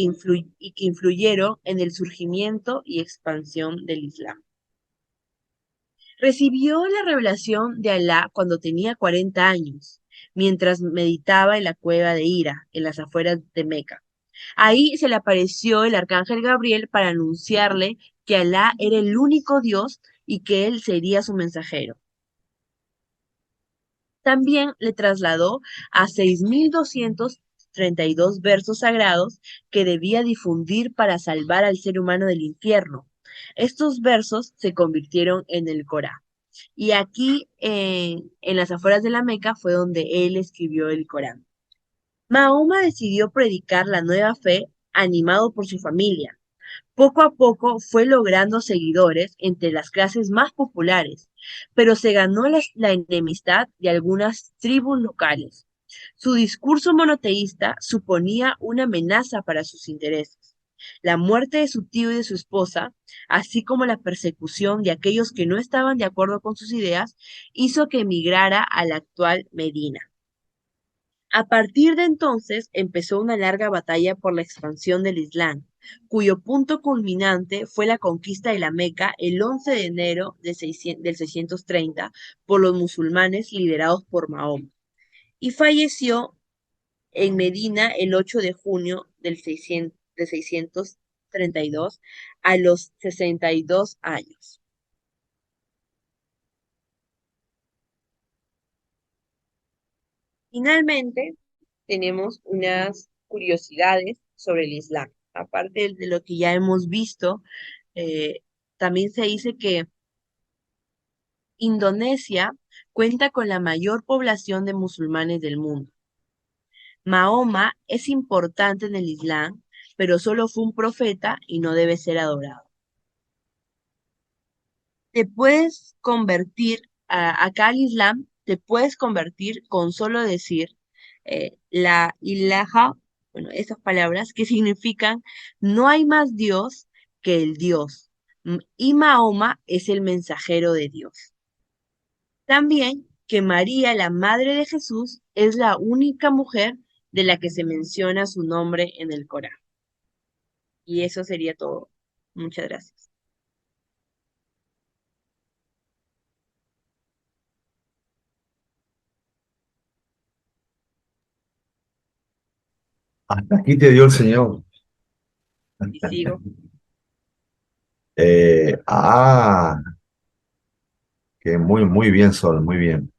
S2: influyeron en el surgimiento y expansión del Islam. Recibió la revelación de Alá cuando tenía 40 años mientras meditaba en la cueva de Hira, en las afueras de Meca. Ahí se le apareció el arcángel Gabriel para anunciarle que Alá era el único Dios y que él sería su mensajero. También le trasladó a 6.232 versos sagrados que debía difundir para salvar al ser humano del infierno. Estos versos se convirtieron en el Corán. Y aquí, en las afueras de la Meca, fue donde él escribió el Corán. Mahoma decidió predicar la nueva fe animado por su familia. Poco a poco fue logrando seguidores entre las clases más populares, pero se ganó la enemistad de algunas tribus locales. Su discurso monoteísta suponía una amenaza para sus intereses. La muerte de su tío y de su esposa, así como la persecución de aquellos que no estaban de acuerdo con sus ideas, hizo que emigrara a la actual Medina. A partir de entonces empezó una larga batalla por la expansión del Islam, cuyo punto culminante fue la conquista de la Meca el 11 de enero del 630 por los musulmanes liderados por Mahoma, y falleció en Medina el 8 de junio de 632 a los 62 años. Finalmente, tenemos unas curiosidades sobre el Islam. Aparte de lo que ya hemos visto, eh, también se dice que Indonesia cuenta con la mayor población de musulmanes del mundo. Mahoma es importante en el Islam, pero solo fue un profeta y no debe ser adorado. Te puedes convertir acá al Islam, te puedes convertir con solo decir la ilaha, bueno, esas palabras que significan no hay más Dios que el Dios. Y Mahoma es el mensajero de Dios. También que María, la madre de Jesús, es la única mujer de la que se menciona su nombre en el Corán. Y eso sería todo. Muchas gracias.
S1: Hasta aquí te dio el Señor.
S2: Y sigo.
S1: Eh, ah, que muy bien, Sol, muy bien.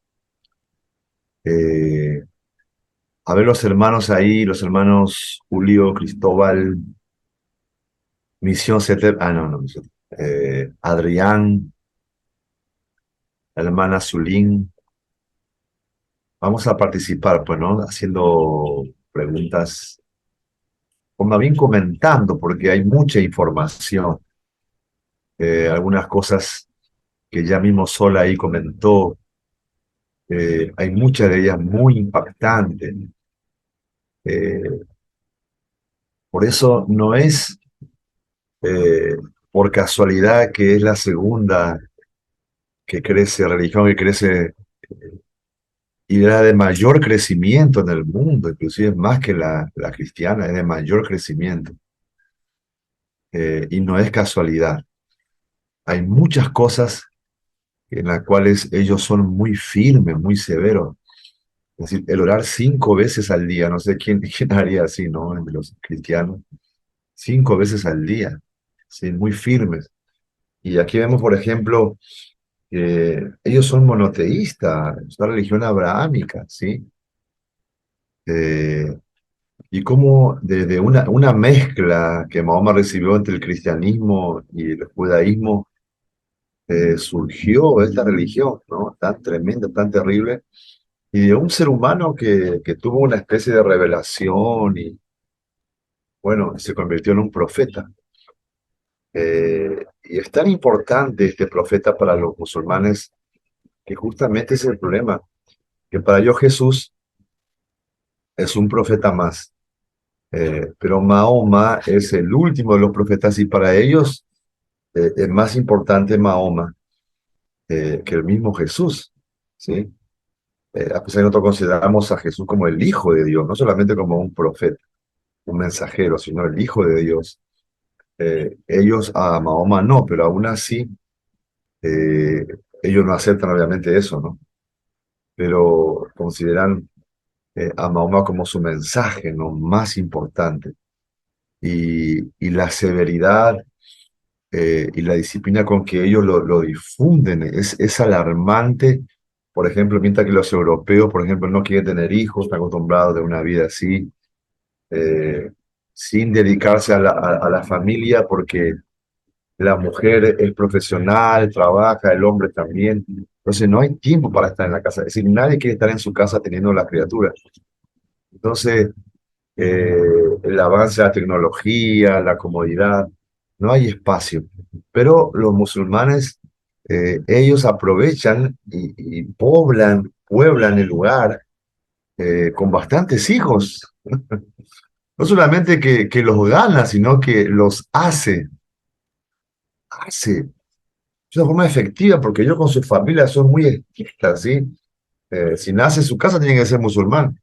S1: Eh, a ver los hermanos ahí, los hermanos Julio, Cristóbal, Misión CT, no, Adrián, la hermana Zulín. Vamos a participar, pues, ¿no? Haciendo preguntas, o más bien comentando, porque hay mucha información. Algunas cosas que ya mismo Sol ahí comentó, hay muchas de ellas muy impactantes. Eh, por eso no es eh, por casualidad que es la segunda que crece, religión que crece y la de mayor crecimiento en el mundo, inclusive más que la cristiana, es de mayor crecimiento. Y no es casualidad. Hay muchas cosas en las cuales ellos son muy firmes, muy severos. Es decir, el orar 5 veces al día, no sé quién haría así, ¿no? Entre los cristianos, 5 veces al día, sí, muy firmes. Y aquí vemos, por ejemplo, que ellos son monoteístas, es una religión abrahámica, ¿sí? Eh, y cómo desde una mezcla que Mahoma recibió entre el cristianismo y el judaísmo, surgió esta religión, ¿no? Tan tremenda, tan terrible, y de un ser humano que tuvo una especie de revelación y, bueno, se convirtió en un profeta. Y es tan importante este profeta para los musulmanes que justamente ese es el problema, que para ellos Jesús es un profeta más, pero Mahoma es el último de los profetas y para ellos es más importante Mahoma que el mismo Jesús, ¿sí? A pesar de que nosotros consideramos a Jesús como el Hijo de Dios, no solamente como un profeta, un mensajero, sino el Hijo de Dios. Ellos a Mahoma no, pero aún así eh, ellos no aceptan obviamente eso, ¿no? pero consideran a Mahoma como su mensaje, ¿no? Más importante. Y la severidad y la disciplina con que ellos lo difunden es alarmante. Por ejemplo, mientras que los europeos, por ejemplo, no quieren tener hijos, están acostumbrados a una vida así, eh, sin dedicarse a la familia, porque la mujer es profesional, trabaja, el hombre también. Entonces no hay tiempo para estar en la casa. Es decir, nadie quiere estar en su casa teniendo la criatura. Entonces, eh, el avance de la tecnología, la comodidad, no hay espacio. Pero los musulmanes, ellos aprovechan y pueblan el lugar con bastantes hijos. No solamente que los gana, sino que los hace de una forma efectiva, porque ellos con su familia son muy estrictas, ¿sí? Si nace en su casa, tiene que ser musulmán.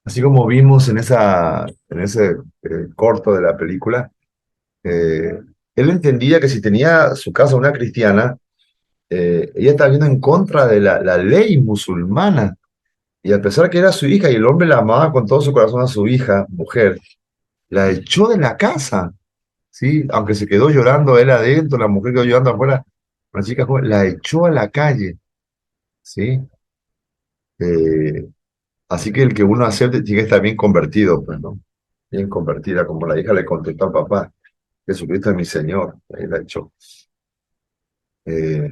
S1: Así como vimos en ese corto de la película, eh, él entendía que si tenía su casa una cristiana, ella estaba yendo en contra de la ley musulmana. Y a pesar que era su hija y el hombre la amaba con todo su corazón a su hija, mujer, la echó de la casa, ¿sí? Aunque se quedó llorando él adentro, la mujer quedó llorando afuera, la chica joven, la echó a la calle, ¿sí? Eh, Así que el que uno acepte tiene que estar bien convertido, pues, ¿no? Bien convertida, como la hija le contestó al papá, Jesucristo es mi Señor, ahí la echó. Eh,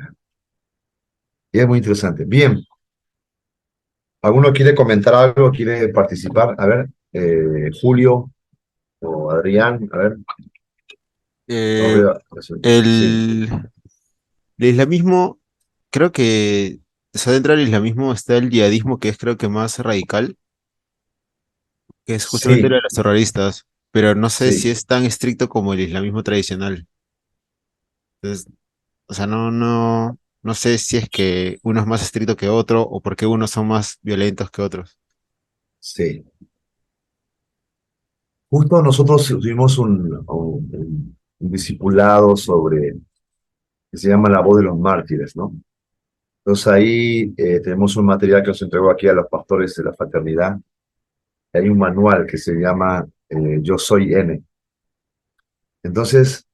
S1: y es muy interesante. Bien, ¿alguno quiere comentar algo? ¿Quiere participar? A ver, Julio o Adrián, a ver, no
S4: Eh,
S1: veo. Sí,
S4: el, el islamismo, creo que, o sea, dentro del islamismo está el yihadismo, que es creo que más radical, que es justamente lo
S1: sí,
S4: de los terroristas, pero no sé si
S1: sí,
S4: es tan estricto como el islamismo tradicional. Entonces, o sea, no sé si es que uno es más estricto que otro o por qué unos son más violentos que otros.
S1: sí. Justo nosotros tuvimos un discipulado sobre, que se llama La Voz de los Mártires, ¿no? Entonces ahí tenemos un material que nos entregó aquí a los pastores de la fraternidad. Hay un manual que se llama Yo Soy N. Entonces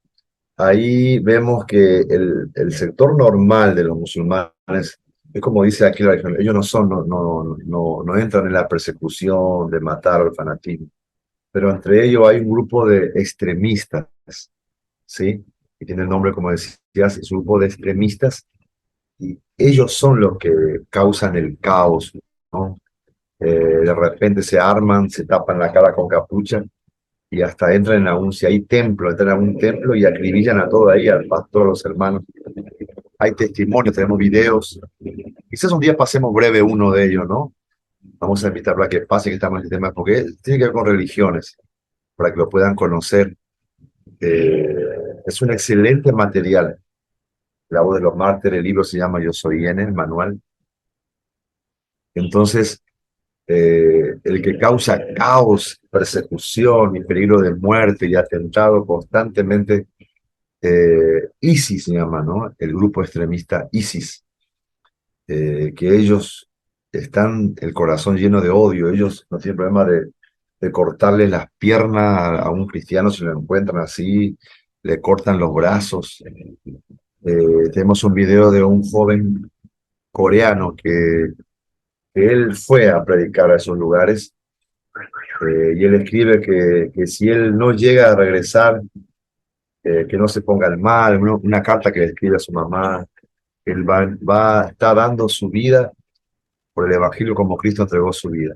S1: ahí vemos que el sector normal de los musulmanes, es como dice aquí la religión, ellos no son, no entran en la persecución de matar al fanatismo, pero entre ellos hay un grupo de extremistas, ¿sí? Y tiene el nombre, como decías, es un grupo de extremistas y ellos son los que causan el caos, ¿no? De repente se arman, se tapan la cara con capucha y hasta entran a un, si hay templo, entran a un templo y acribillan a todo ahí, al pastor, a los hermanos. Hay testimonios, tenemos videos. Quizás un día pasemos breve uno de ellos, ¿no? Vamos a invitarlo a que pase, que estamos en este tema, porque tiene que ver con religiones, para que lo puedan conocer. Eh, es un excelente material. La Voz de los Mártires, el libro se llama Yo Soy N, el manual. Entonces, el que causa caos, persecución y peligro de muerte y atentado constantemente, ISIS se llama, ¿no? El grupo extremista ISIS, que ellos están el corazón lleno de odio, ellos no tienen problema de cortarle las piernas a un cristiano si lo encuentran así, le cortan los brazos. Tenemos un video de un joven coreano que él fue a predicar a esos lugares y él escribe que si él no llega a regresar, que no se ponga el mal, una carta que le escribe a su mamá, que él está dando su vida por el Evangelio como Cristo entregó su vida.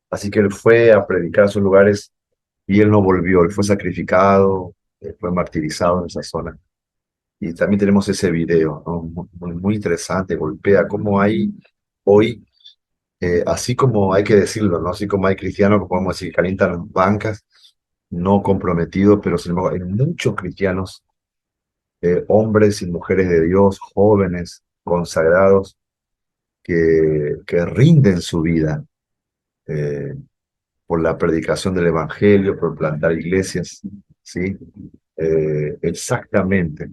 S1: Así que él fue a predicar a esos lugares y él no volvió, él fue sacrificado, fue martirizado en esa zona. Y también tenemos ese video, ¿no? Muy interesante, golpea cómo hay hoy, así como hay que decirlo, ¿no? Así como hay cristianos que podemos decir que calientan las bancas, no comprometidos, pero sin embargo hay muchos cristianos, hombres y mujeres de Dios, jóvenes, consagrados, que rinden su vida eh, por la predicación del Evangelio, por plantar iglesias, ¿sí? Exactamente,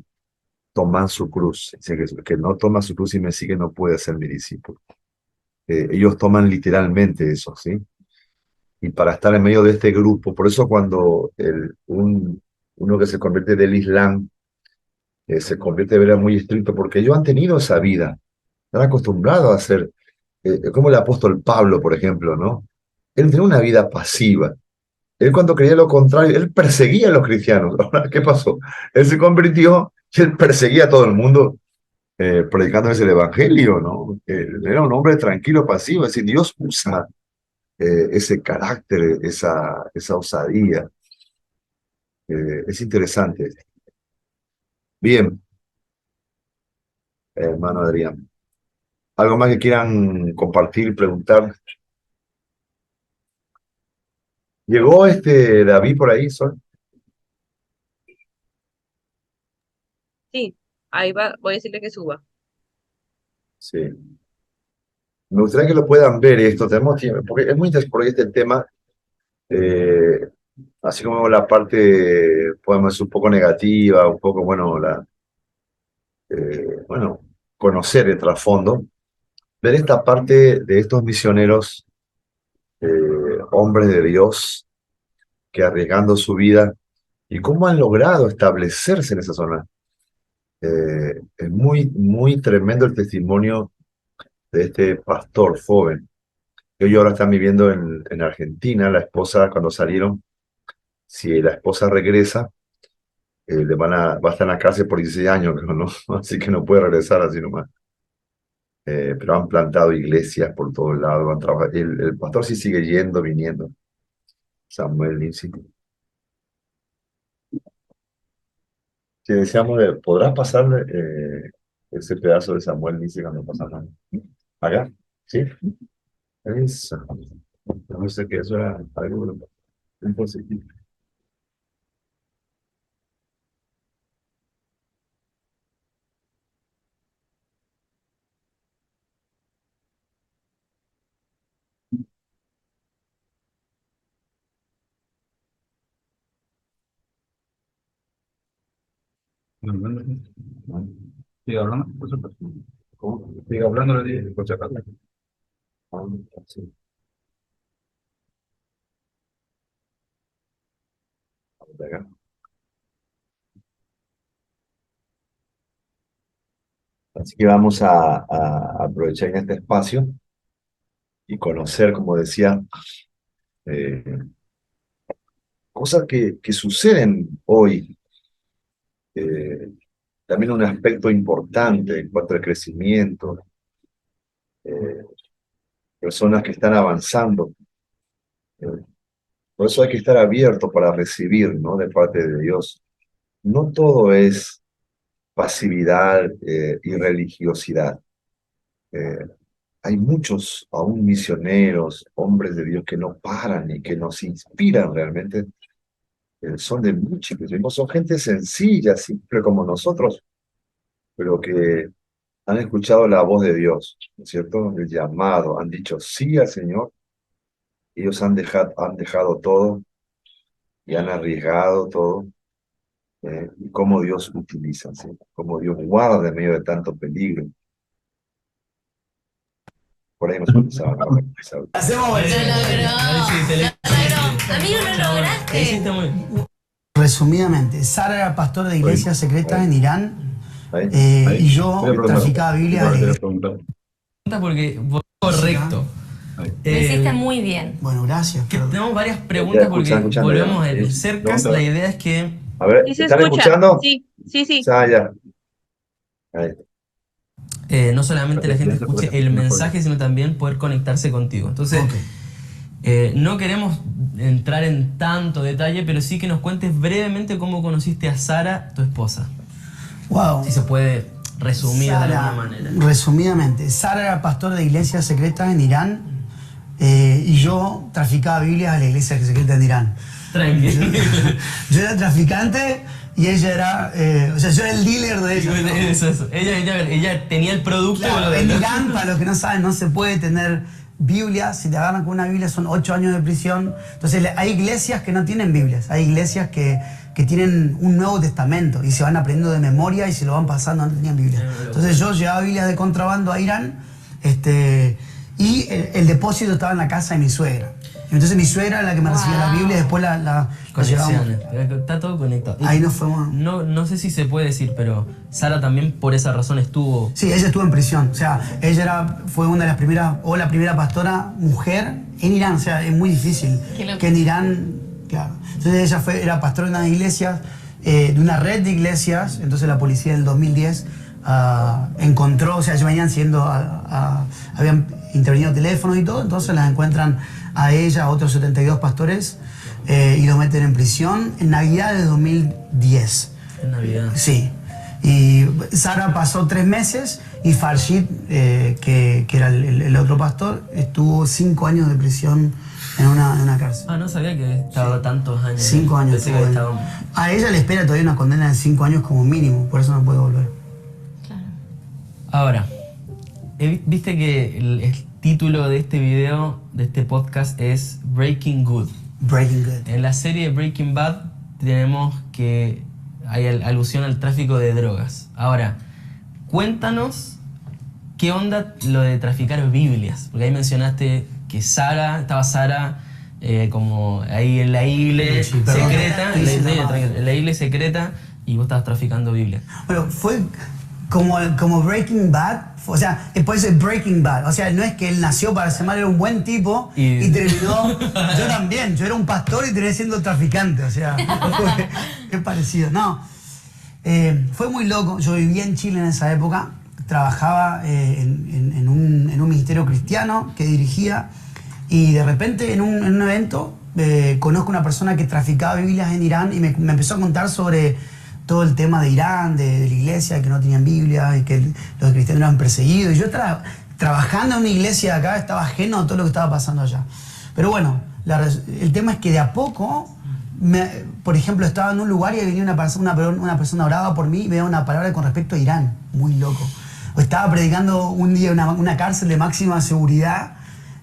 S1: toman su cruz. Dice que no toma su cruz y me sigue no puede ser mi discípulo. ellos toman literalmente eso, ¿sí? Y para estar en medio de este grupo, por eso cuando uno que se convierte del Islam se convierte de verdad muy estricto, porque ellos han tenido esa vida, están acostumbrados a ser, como el apóstol Pablo, por ejemplo, ¿no? Él tenía una vida pasiva. Él cuando creía lo contrario, él perseguía a los cristianos. Ahora, ¿qué pasó? Él se convirtió y él perseguía a todo el mundo predicándoles el evangelio, ¿no? Era un hombre tranquilo, pasivo, es decir, Dios usa ese carácter, esa osadía. Es interesante. Bien, hermano Adrián. ¿Algo más que quieran compartir, preguntar? ¿Llegó David por ahí, Sol?
S2: Sí, ahí va, voy a decirle que suba.
S1: Sí. Me gustaría que lo puedan ver esto, tenemos tiempo, porque es muy interesante porque este tema, eh, así como la parte, podemos decir, un poco negativa, un poco, bueno, bueno, conocer el trasfondo, ver esta parte de estos misioneros, eh, hombres de Dios, que arriesgando su vida, y cómo han logrado establecerse en esa zona. Es muy, muy tremendo el testimonio de este pastor joven, que hoy ahora están viviendo en Argentina. La esposa, cuando salieron, si la esposa regresa, va a estar en la cárcel por 16 años, creo, ¿no? Así que no puede regresar así nomás. Pero han plantado iglesias por todos lados, han trabajado. El pastor sí sigue yendo, viniendo. Samuel Lindsay. Si deseamos, ¿podrás pasarle ese pedazo de Samuel Lindsay cuando pasamos? ¿Acá? ¿Sí? Eso. No sé que eso era algo imposible. Sigue hablando, por supuesto. ¿Cómo? Sigue hablando, le dije, por si acaso. Sí. Vamos de acá. Así que vamos a aprovechar en este espacio y conocer, como decía, eh, cosas que suceden hoy. eh, También un aspecto importante en cuanto al crecimiento, eh, personas que están avanzando. eh, por eso hay que estar abierto para recibir, ¿no? De parte de Dios. No todo es pasividad y religiosidad. Eh, Hay muchos, aún misioneros, hombres de Dios que no paran y que nos inspiran realmente. Son de mucho crecimiento, son gente sencilla, simple como nosotros, pero que han escuchado la voz de Dios, ¿no es cierto? El llamado, han dicho sí al Señor. Ellos han dejado todo y han arriesgado todo. Y cómo Dios utiliza, ¿sí? Cómo Dios guarda en medio de tanto peligro. Por ahí nos empezaba a empezar.
S3: Amigo, lo lograste.
S5: Resumidamente, Sara era pastor de iglesias secretas en Irán
S1: Ahí.
S5: y yo traficaba Biblias de la iglesia.
S6: Porque correcto.
S3: Lo hiciste muy bien.
S5: Bueno, gracias.
S6: Que tenemos varias preguntas porque
S1: escuchando,
S6: volvemos
S1: ya.
S6: a el cercas. La idea es que
S1: A ver,
S2: ¿Sí se
S1: ¿están
S2: escucha?
S1: escuchando?
S2: Sí, sí, sí.
S1: Ya. Ahí.
S6: no solamente la gente escuche el mensaje, sino también poder conectarse contigo. Entonces,
S5: Ok.
S6: no queremos entrar en tanto detalle, pero sí que nos cuentes brevemente cómo conociste a Sara, tu esposa.
S5: Wow.
S6: Si se puede resumir de alguna manera.
S5: Resumidamente, Sara era pastor de iglesias secretas en Irán y yo traficaba Biblias a la iglesia secreta en Irán.
S6: Tranquilo.
S5: Yo era traficante y ella era, o sea, yo era el dealer de ella, ¿no?
S6: Eso. Ella tenía el producto.
S5: Claro,
S6: pero
S5: en Irán, para los que no saben, no se puede tener Biblia. Si te agarran con una Biblia son 8 años de prisión. Entonces hay iglesias que no tienen Biblias. Hay iglesias que tienen un Nuevo Testamento y se van aprendiendo de memoria y se lo van pasando, no tenían Biblia. Entonces yo llevaba Biblias de contrabando a Irán Y el depósito estaba en la casa de mi suegra. Entonces mi suegra era la que me recibía la Biblia y después la llevábamos.
S6: Conexiones, está todo conectado.
S5: Ahí nos fuimos.
S6: No sé si se puede decir, pero Sara también por esa razón estuvo...
S5: Sí, ella estuvo en prisión. O sea, fue una de las primeras, o la primera pastora mujer en Irán. O sea, es muy difícil que en Irán, claro. Entonces ella era pastora de una iglesia, de una red de iglesias. Entonces la policía en el 2010 encontró, o sea, ellos venían habían intervenido teléfonos y todo, entonces las encuentran a ella, a otros 72 pastores, y los meten en prisión en Navidad de 2010.
S6: En Navidad.
S5: Sí. Y Sara pasó 3 meses y Farshid, que era el otro pastor, estuvo 5 años de prisión en una cárcel.
S6: No sabía que estaba tantos años.
S5: 5 años.
S6: Pensé que estaba...
S5: A ella le espera todavía una condena de 5 años como mínimo, por eso no puede volver.
S7: Claro.
S6: Ahora, viste que el título de este video, de este podcast, es Breaking Good.
S5: Breaking Good.
S6: En la serie Breaking Bad tenemos que hay alusión al tráfico de drogas. Ahora, cuéntanos qué onda lo de traficar Biblias, porque ahí mencionaste que estaba Sara como ahí en la iglesia secreta, en la iglesia secreta, y vos estabas traficando Biblias.
S5: Bueno, fue como Breaking Bad, o sea, después de Breaking Bad, o sea, no es que él nació para ser malo, era un buen tipo y terminó, yo también, yo era un pastor y terminé siendo traficante, o sea, es parecido, no. Fue muy loco, yo vivía en Chile en esa época, trabajaba en un ministerio cristiano que dirigía, y de repente en un evento conozco a una persona que traficaba Biblias en Irán y me empezó a contar sobre todo el tema de Irán, de la iglesia, que no tenían Biblia y que los cristianos eran perseguidos. Y yo trabajando en una iglesia de acá estaba ajeno a todo lo que estaba pasando allá. Pero bueno, el tema es que de a poco, por ejemplo, estaba en un lugar y venía una persona oraba por mí y me daba una palabra con respecto a Irán. Muy loco. O estaba predicando un día en una cárcel de máxima seguridad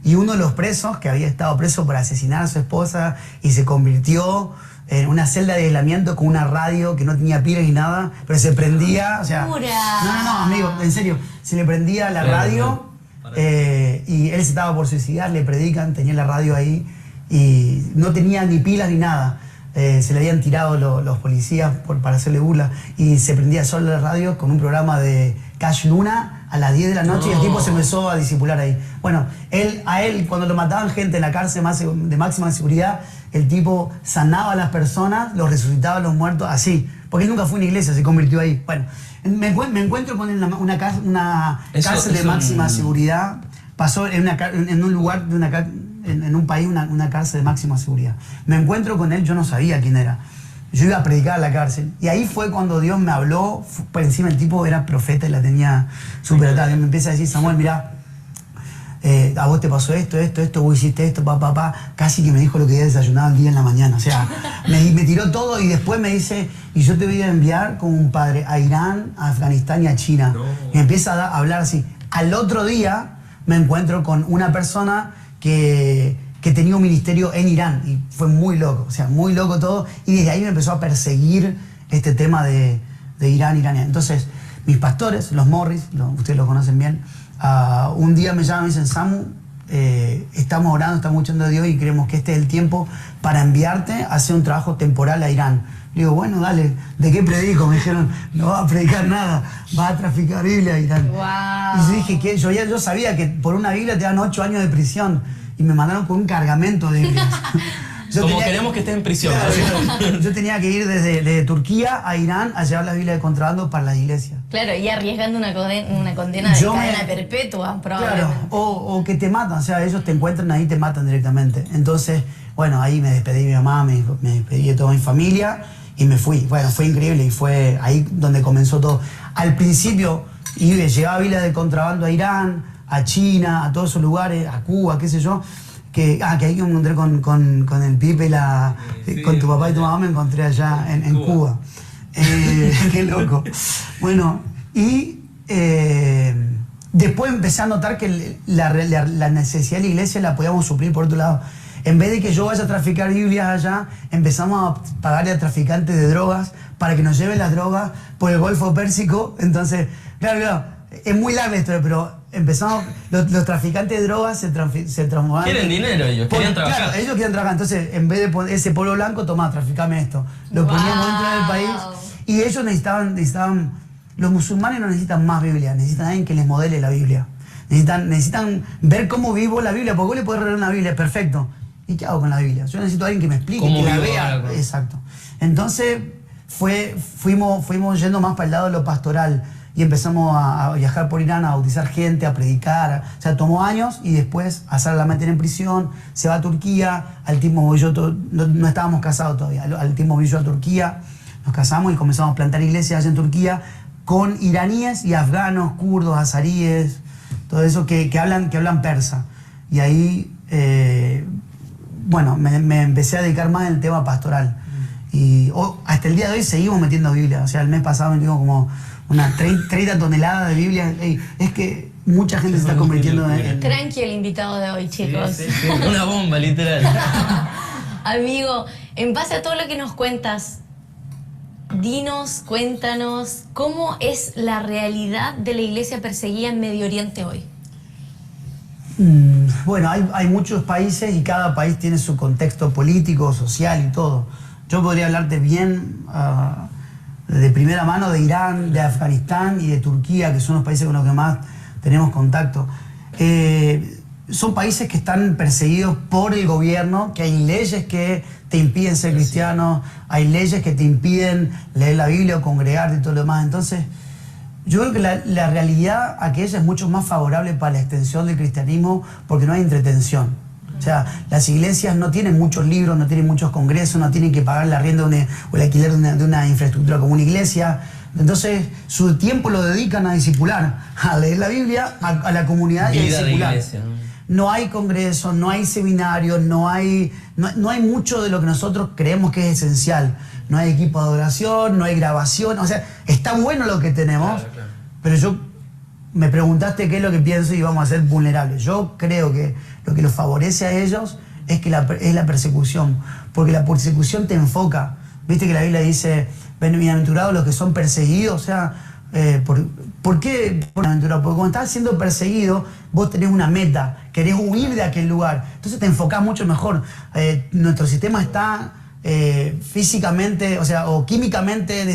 S5: y uno de los presos, que había estado preso por asesinar a su esposa y se convirtió en una celda de aislamiento con una radio que no tenía pilas ni nada, pero se prendía, o sea... No, amigo, en serio, se le prendía la radio y él se estaba por suicidar, le predican, tenía la radio ahí y no tenía ni pilas ni nada. Se le habían tirado los policías para hacerle burla y se prendía solo la radio con un programa de Cash Luna a las 10 de la noche y el tipo se empezó a disipular ahí. Bueno, a él cuando lo mataban gente en la cárcel de máxima seguridad, el tipo sanaba a las personas, los resucitaba a los muertos, así. Porque él nunca fue a una iglesia, se convirtió ahí. Bueno, me encuentro con una cárcel de máxima seguridad. Pasó en un lugar, en un país, una cárcel de máxima seguridad. Me encuentro con él, yo no sabía quién era. Yo iba a predicar a la cárcel. Y ahí fue cuando Dios me habló. Por encima el tipo era profeta y la tenía súper atada. Y me empieza a decir, Samuel, mirá, a vos te pasó esto, vos hiciste esto, casi que me dijo lo que había desayunado el día en la mañana. O sea, me tiró todo y después me dice, y yo te voy a enviar como un padre a Irán, a Afganistán y a China. Y empieza a hablar así. Al otro día me encuentro con una persona que tenía un ministerio en Irán y fue muy loco, o sea, muy loco todo. Y desde ahí me empezó a perseguir este tema de Irán. Entonces, mis pastores, los Morris, ustedes los conocen bien, un día me llaman y me dicen, Samu, estamos orando, estamos escuchando a Dios y creemos que este es el tiempo para enviarte a hacer un trabajo temporal a Irán. Le digo, bueno, dale, ¿de qué predico? Me dijeron, no vas a predicar nada, vas a traficar Biblia a Irán.
S7: Wow.
S5: Y yo dije, ¿qué? Yo sabía que por una Biblia te dan 8 años de prisión y me mandaron con un cargamento de Biblias.
S6: Como queremos que estés en prisión.
S5: Claro, yo tenía que ir desde Turquía a Irán a llevar la Biblia de contrabando para las iglesias.
S7: Claro, y arriesgando una condena de cadena perpetua, probablemente.
S5: Claro, o que te matan, o sea, ellos te encuentran ahí y te matan directamente. Entonces, bueno, ahí me despedí de mi mamá, me despedí de toda mi familia y me fui. Bueno, fue increíble y fue ahí donde comenzó todo. Al principio llevaba Biblia de contrabando a Irán, a China, a todos esos lugares, a Cuba, qué sé yo. Que ahí me encontré con el Pipe, con tu papá y tu mamá me encontré allá en Cuba. Qué loco. Bueno, y después empecé a notar que la necesidad de la iglesia la podíamos suplir por otro lado. En vez de que yo vaya a traficar Biblias allá, empezamos a pagarle a traficantes de drogas para que nos lleven las drogas por el Golfo Pérsico. Entonces, claro, es muy larga la historia, pero empezamos, los traficantes de drogas se transformaban.
S6: Quieren dinero ellos, querían trabajar.
S5: Claro, ellos querían trabajar. Entonces, en vez de poner ese polvo blanco, tomá, traficame esto. Lo poníamos dentro del país. Y ellos necesitaban, los musulmanes no necesitan más Biblia, necesitan a alguien que les modele la Biblia. Necesitan ver cómo vivo la Biblia, porque vos le podés regalar una Biblia, perfecto. ¿Y qué hago con la Biblia? Yo necesito a alguien que me explique, que la vea. Exacto. Entonces, fuimos yendo más para el lado de lo pastoral y empezamos a viajar por Irán, a bautizar gente, a predicar. O sea, tomó años y después a Sara la meten en prisión, se va a Turquía. Al tiempo no estábamos casados todavía. Al tiempo yo a Turquía, nos casamos y comenzamos a plantar iglesias allá en Turquía con iraníes y afganos, kurdos, azaríes, todo eso que hablan persa. Y ahí, bueno, me empecé a dedicar más al tema pastoral. Y hasta el día de hoy seguimos metiendo Biblia. O sea, el mes pasado metimos como unas 30 toneladas de Biblia. Es que mucha gente se está convirtiendo en...
S7: Tranqui el invitado de hoy, chicos.
S6: Sí, una bomba, literal.
S7: Amigo, en base a todo lo que nos cuentas, cuéntanos, ¿cómo es la realidad de la iglesia perseguida en Medio Oriente hoy?
S5: Bueno, hay muchos países y cada país tiene su contexto político, social y todo. Yo podría hablarte bien de primera mano de Irán, de Afganistán y de Turquía, que son los países con los que más tenemos contacto. Son países que están perseguidos por el gobierno, que hay leyes que te impiden ser cristiano, hay leyes que te impiden leer la Biblia o congregarte y todo lo demás. Entonces, yo creo que la realidad aquella es mucho más favorable para la extensión del cristianismo porque no hay entretención. O sea, las iglesias no tienen muchos libros, no tienen muchos congresos, no tienen que pagar la arriendo o el alquiler de una infraestructura como una iglesia. Entonces, su tiempo lo dedican a discipular, a leer la Biblia, a la comunidad y a discipular. No hay congresos, no hay seminarios, no hay mucho de lo que nosotros creemos que es esencial. No hay equipo de adoración, no hay grabación. O sea, está bueno lo que tenemos, claro. Pero me preguntaste qué es lo que pienso y vamos a ser vulnerables. Yo creo que lo que los favorece a ellos es la persecución, porque la persecución te enfoca. Viste que la Biblia dice, bienaventurados los que son perseguidos. O sea, ¿por qué bienaventurados? Porque cuando estás siendo perseguido, vos tenés una meta, querés huir de aquel lugar. Entonces te enfocás mucho mejor. Nuestro sistema está físicamente, o químicamente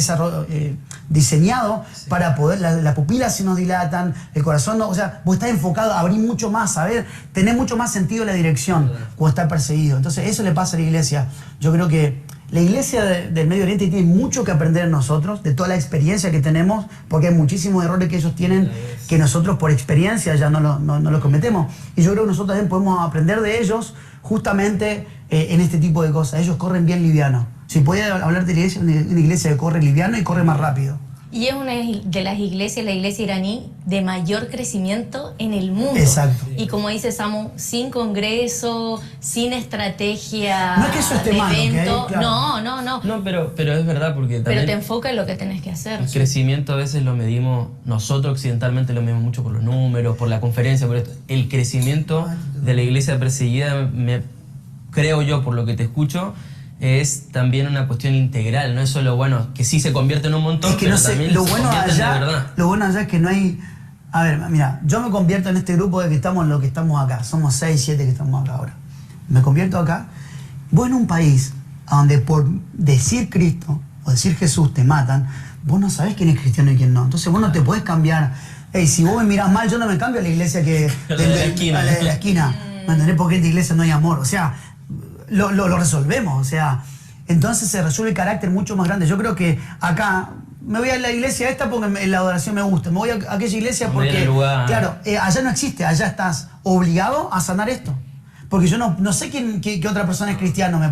S5: diseñado para poder, las pupilas se nos dilatan, el corazón no, o sea, vos estás enfocado a abrir mucho más, a ver, tenés mucho más sentido la dirección cuando estás perseguido. Entonces eso le pasa a la iglesia. Yo creo que la iglesia del Medio Oriente tiene mucho que aprender de nosotros, de toda la experiencia que tenemos, porque hay muchísimos errores que ellos tienen que nosotros por experiencia ya no los cometemos. Y yo creo que nosotros también podemos aprender de ellos justamente en este tipo de cosas. Ellos corren bien liviano. Si puede hablar de la iglesia, una iglesia que corre liviano y corre más rápido.
S7: Y es una de las iglesias, la iglesia iraní, de mayor crecimiento en el mundo.
S5: Exacto.
S7: Y como dice Samu, sin congreso, sin estrategia.
S5: No es que eso esté mal,
S7: evento.
S5: ¿okay? Claro.
S7: No.
S6: No, pero es verdad porque también...
S7: Pero te enfoca en lo que tenés que hacer.
S6: El crecimiento a veces lo medimos, nosotros occidentalmente lo medimos mucho por los números, por la conferencia, por esto. El crecimiento de la iglesia perseguida, creo yo, por lo que te escucho, es también una cuestión integral, no es solo, bueno, que sí se convierte en un montón,
S5: es que
S6: pero
S5: no sé,
S6: también
S5: lo
S6: se
S5: bueno
S6: convierte
S5: allá,
S6: de verdad.
S5: Lo bueno allá es que no hay... A ver, mira, yo me convierto en este grupo de que estamos en lo que estamos acá. Somos 6, 7 que estamos acá ahora. Me convierto acá. Vos en un país donde por decir Cristo o decir Jesús te matan, vos no sabés quién es cristiano y quién no. Entonces vos no te podés cambiar. Hey, si vos me mirás mal, yo no me cambio a la iglesia que... de la esquina. ¿Me entendés? Porque en esta iglesia no hay amor. O sea... Lo resolvemos, o sea, entonces se resuelve el carácter mucho más grande. Yo creo que acá, me voy a la iglesia esta porque la adoración me gusta, me voy a aquella iglesia porque, claro, allá no existe, allá estás obligado a sanar esto. Porque yo no sé qué otra persona es cristiano, me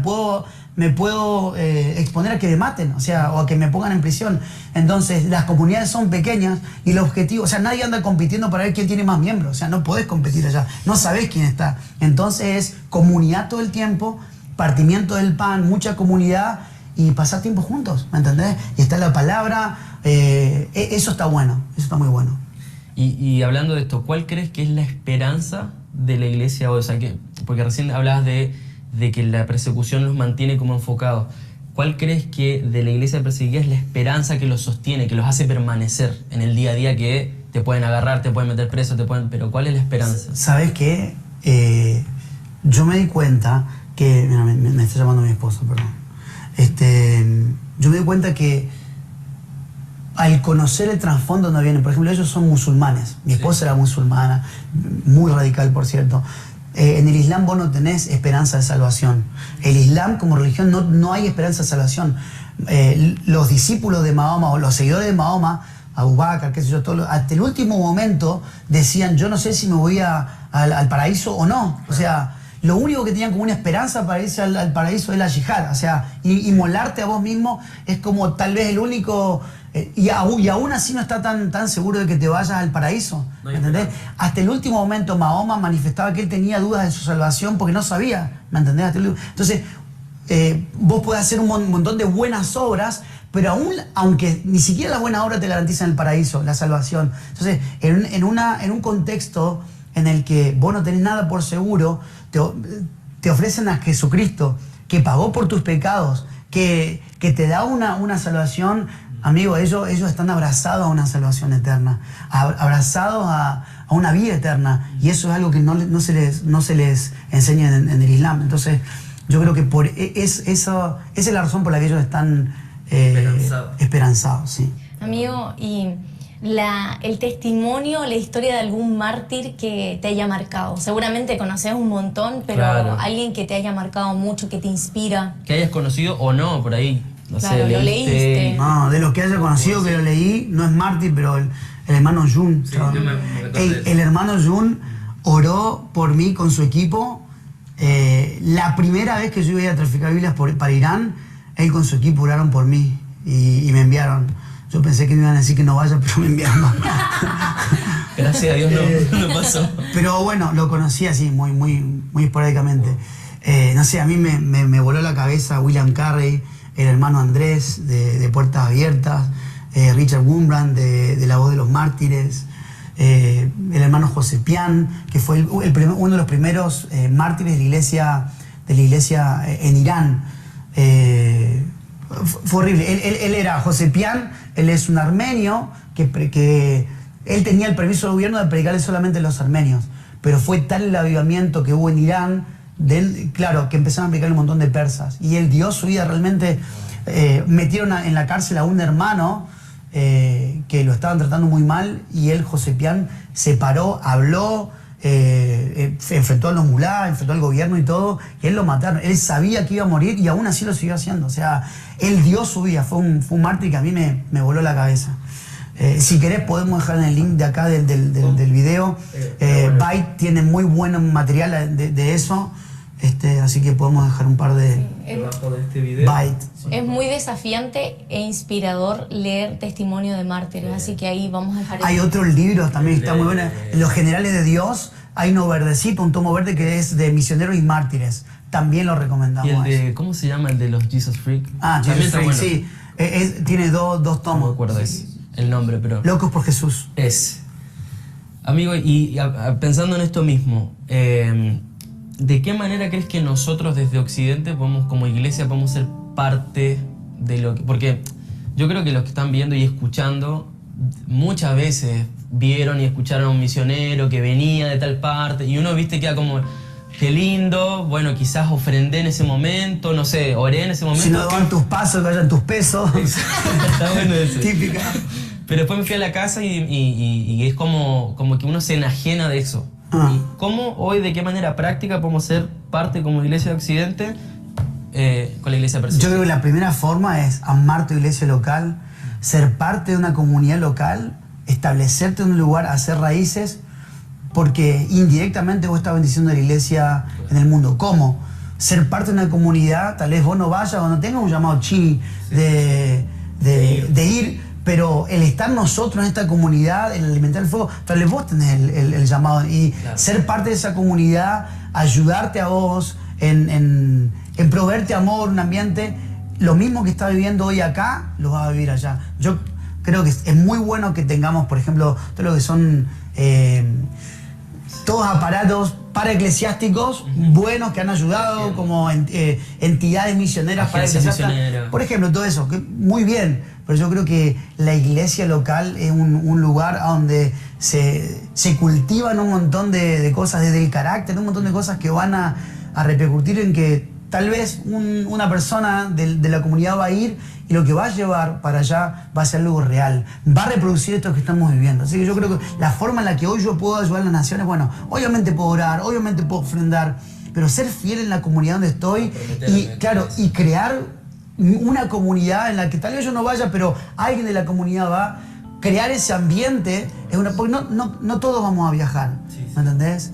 S5: puedo exponer a que me maten, o sea, o a que me pongan en prisión. Entonces, las comunidades son pequeñas y el objetivo, o sea, nadie anda compitiendo para ver quién tiene más miembros, o sea, no podés competir allá, no sabés quién está. Entonces, es comunidad todo el tiempo, partimiento del pan, mucha comunidad y pasar tiempo juntos, ¿me entendés? Y está la palabra, eso está bueno, eso está muy bueno.
S6: Y hablando de esto, ¿cuál crees que es la esperanza de la iglesia hoy? O sea, porque recién hablabas de que la persecución los mantiene como enfocados. ¿Cuál crees que de la iglesia perseguida es la esperanza que los sostiene, que los hace permanecer en el día a día, que te pueden agarrar, te pueden meter preso, pero ¿cuál es la esperanza?
S5: ¿Sabes qué? Yo me di cuenta que... Mira, me está llamando mi esposo, perdón. Yo me di cuenta que al conocer el trasfondo donde vienen, por ejemplo, ellos son musulmanes. Mi esposa era musulmana, muy radical, por cierto. En el Islam vos no tenés esperanza de salvación. El Islam como religión no hay esperanza de salvación. Los discípulos de Mahoma o los seguidores de Mahoma, Abu Bakr, qué sé yo, hasta el último momento decían, yo no sé si me voy al paraíso o no. O sea, lo único que tenían como una esperanza para irse al paraíso es la yihad. O sea, inmolarte a vos mismo es como tal vez el único... Y aún así no está tan seguro de que te vayas al paraíso. ¿Me entendés? Hasta el último momento Mahoma manifestaba que él tenía dudas de su salvación porque no sabía. ¿Me entendés? Entonces, vos podés hacer un montón de buenas obras, pero aunque ni siquiera las buenas obras te garantizan el paraíso, la salvación. Entonces, en un contexto en el que vos no tenés nada por seguro, te ofrecen a Jesucristo, que pagó por tus pecados, que te da una salvación. Amigo, ellos están abrazados a una salvación eterna, abrazados a una vida eterna, y eso es algo que no se les enseña en el Islam. Entonces, yo creo que esa es la razón por la que ellos están esperanzados. Sí.
S7: Amigo, y el testimonio, la historia de algún mártir que te haya marcado. Seguramente conoces un montón, pero
S6: Claro.
S7: alguien que te haya marcado mucho, que te inspira.
S6: Que hayas conocido o no, por ahí. No
S7: Claro,
S6: sé,
S7: lo leíste.
S5: No, de los que haya conocido que lo leí, no es mártir, pero el hermano Jun.
S6: Sí, yo me acordé de eso.
S5: El hermano Jun oró por mí con su equipo. La primera vez que yo iba a traficar Biblias para Irán, él con su equipo oraron por mí y me enviaron. Yo pensé que me iban a decir que no vaya, pero me enviaron.
S6: Gracias a Dios no pasó.
S5: Pero bueno, lo conocí así, muy esporádicamente. No sé, a mí me voló la cabeza William Carey, el hermano Andrés de Puertas Abiertas, Richard Wurmbrand de La Voz de los Mártires, el hermano José Pian, que fue uno de los primeros mártires de la iglesia en Irán. Fue horrible. Él era José Pian, él es un armenio que él tenía el permiso del gobierno de predicarle solamente a los armenios, pero fue tal el avivamiento que hubo en Irán, claro, que empezaron a predicar un montón de persas, y él dio su vida realmente. Metieron en la cárcel a un hermano que lo estaban tratando muy mal, y él, José Pian, se paró, habló, enfrentó a los mulás, enfrentó al gobierno y todo, y él lo mataron. Él sabía que iba a morir y aún así lo siguió haciendo. O sea, él dio su vida, fue un mártir que a mí me voló la cabeza. Si querés podemos dejar en el link de acá del video. Byte tiene muy buen material de eso, así que podemos dejar un par de...
S6: Debajo de este video.
S5: Byte.
S7: Es muy desafiante e inspirador leer testimonio de mártires, así que ahí vamos a dejar...
S5: Hay otros libros también que están muy buenos. Los Generales de Dios, hay uno verdecito, un tomo verde que es de misioneros y mártires. También lo recomendamos.
S6: Y el de, ¿cómo se llama el de los Jesus Freak?
S5: Ah,
S6: También
S5: Jesus
S6: está
S5: Freak,
S6: bueno.
S5: sí. Tiene dos
S6: No me
S5: tomos.
S6: acuerdo el nombre, pero...
S5: Locos por Jesús.
S6: Es. Amigo, y pensando en esto mismo, ¿de qué manera crees que nosotros desde Occidente podemos, como iglesia, podemos ser parte de lo que... Porque yo creo que los que están viendo y escuchando muchas veces vieron y escucharon a un misionero que venía de tal parte, y uno, viste, queda como, qué lindo, bueno, quizás ofrendé en ese momento, no sé, oré en ese momento.
S5: Si no van tus pasos, que vayan tus pesos.
S6: Está bueno eso.
S5: Típica.
S6: Pero después me fui a la casa y es como que uno se enajena de eso.
S5: Ah.
S6: ¿Y cómo hoy, de qué manera práctica podemos ser parte como iglesia de Occidente con la iglesia
S5: Yo
S6: persistente?
S5: creo que la primera forma es amar tu iglesia local, ser parte de una comunidad local, establecerte en un lugar, hacer raíces, porque indirectamente vos estás bendiciendo a la iglesia en el mundo. ¿Cómo? Ser parte de una comunidad, tal vez vos no vayas o no tengas un llamado chini de ir, pero el estar nosotros en esta comunidad, el alimentar el fuego, tal vez vos tenés el llamado, y
S6: Claro.
S5: ser parte de esa comunidad, ayudarte a vos en proveerte amor, un ambiente, lo mismo que estás viviendo hoy acá, lo vas a vivir allá. Yo creo que es muy bueno que tengamos, por ejemplo, todo lo que son todos aparatos paraeclesiásticos buenos que han ayudado, como entidades misioneras
S6: Agencias
S5: paraeclesiásticas.
S6: misioneras.
S5: Por ejemplo, todo eso, que muy bien, pero yo creo que la iglesia local es un lugar donde se cultivan un montón de cosas, desde el carácter, un montón de cosas que van a repercutir en que tal vez una persona de la comunidad va a ir y lo que va a llevar para allá va a ser algo real, va a reproducir esto que estamos viviendo. Así que yo creo que la forma en la que hoy yo puedo ayudar a las naciones, bueno, obviamente puedo orar, obviamente puedo ofrendar, pero ser fiel en la comunidad donde estoy y, claro, y crear una comunidad en la que tal vez yo no vaya, pero alguien de la comunidad va, crear ese ambiente, porque no todos vamos a viajar, ¿me entendés?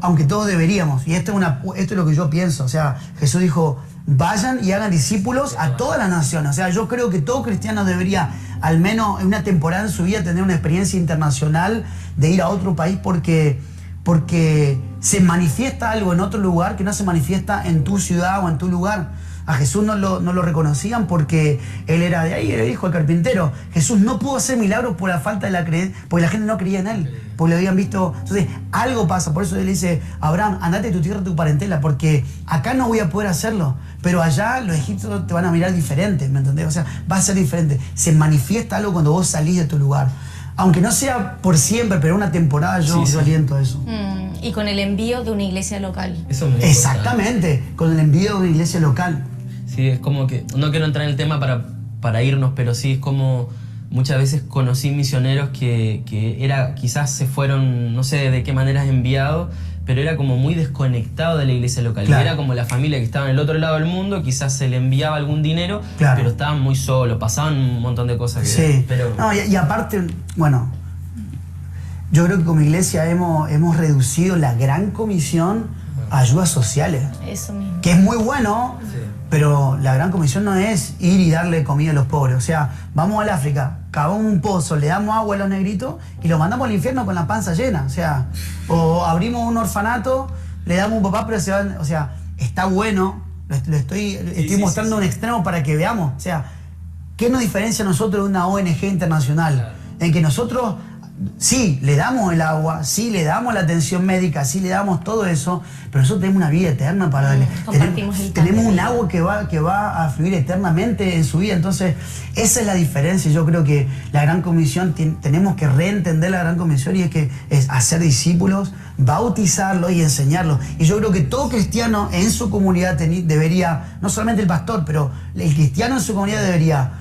S5: Aunque todos deberíamos, y esto es lo que yo pienso, o sea, Jesús dijo, vayan y hagan discípulos a todas las naciones, o sea, yo creo que todo cristiano debería, al menos en una temporada en su vida, tener una experiencia internacional de ir a otro país porque se manifiesta algo en otro lugar que no se manifiesta en tu ciudad o en tu lugar. A Jesús no lo reconocían porque él era de ahí, era hijo del carpintero. Jesús no pudo hacer milagros por la falta de la creencia, porque la gente no creía en él, porque lo habían visto. Entonces, algo pasa. Por eso él dice, Abraham, andate de tu tierra, de tu parentela, porque acá no voy a poder hacerlo, pero allá los egipcios te van a mirar diferente, ¿me entendés? O sea, va a ser diferente. Se manifiesta algo cuando vos salís de tu lugar. Aunque no sea por siempre, pero una temporada yo aliento a eso.
S7: Y con el envío de una iglesia local.
S6: Eso me
S5: Exactamente, con el envío de una iglesia local.
S6: Sí, es como que, no quiero entrar en el tema para irnos, pero sí es como muchas veces conocí misioneros que quizás se fueron, no sé de qué manera enviados, pero era como muy desconectado de la iglesia local.
S5: Claro.
S6: Y era como la familia que estaba en el otro lado del mundo, quizás se le enviaba algún dinero,
S5: Claro.
S6: pero estaban muy solos, pasaban un montón de cosas.
S5: Sí,
S6: Pero,
S5: no, y aparte, bueno, yo creo que como iglesia hemos reducido la gran comisión a ayudas sociales,
S7: Eso mismo.
S5: que es muy bueno, pero la gran comisión no es ir y darle comida a los pobres. O sea, vamos al África, cavamos un pozo, le damos agua a los negritos y los mandamos al infierno con la panza llena. O sea, o abrimos un orfanato, le damos un papá, pero se van. O sea, está bueno, estoy mostrando un extremo para que veamos. O sea, ¿qué nos diferencia a nosotros de una ONG internacional?
S6: Claro.
S5: En que nosotros sí le damos el agua, sí le damos la atención médica, sí le damos todo eso, pero nosotros tenemos una vida eterna para darle.
S7: Compartimos el pan
S5: Tenemos
S7: de
S5: un
S7: vida.
S5: agua que va a fluir eternamente en su vida. Entonces, esa es la diferencia. Yo creo que la Gran Comisión, tenemos que reentender la Gran Comisión, y es hacer discípulos, bautizarlos y enseñarlos. Y yo creo que todo cristiano en su comunidad debería, no solamente el pastor, pero el cristiano en su comunidad debería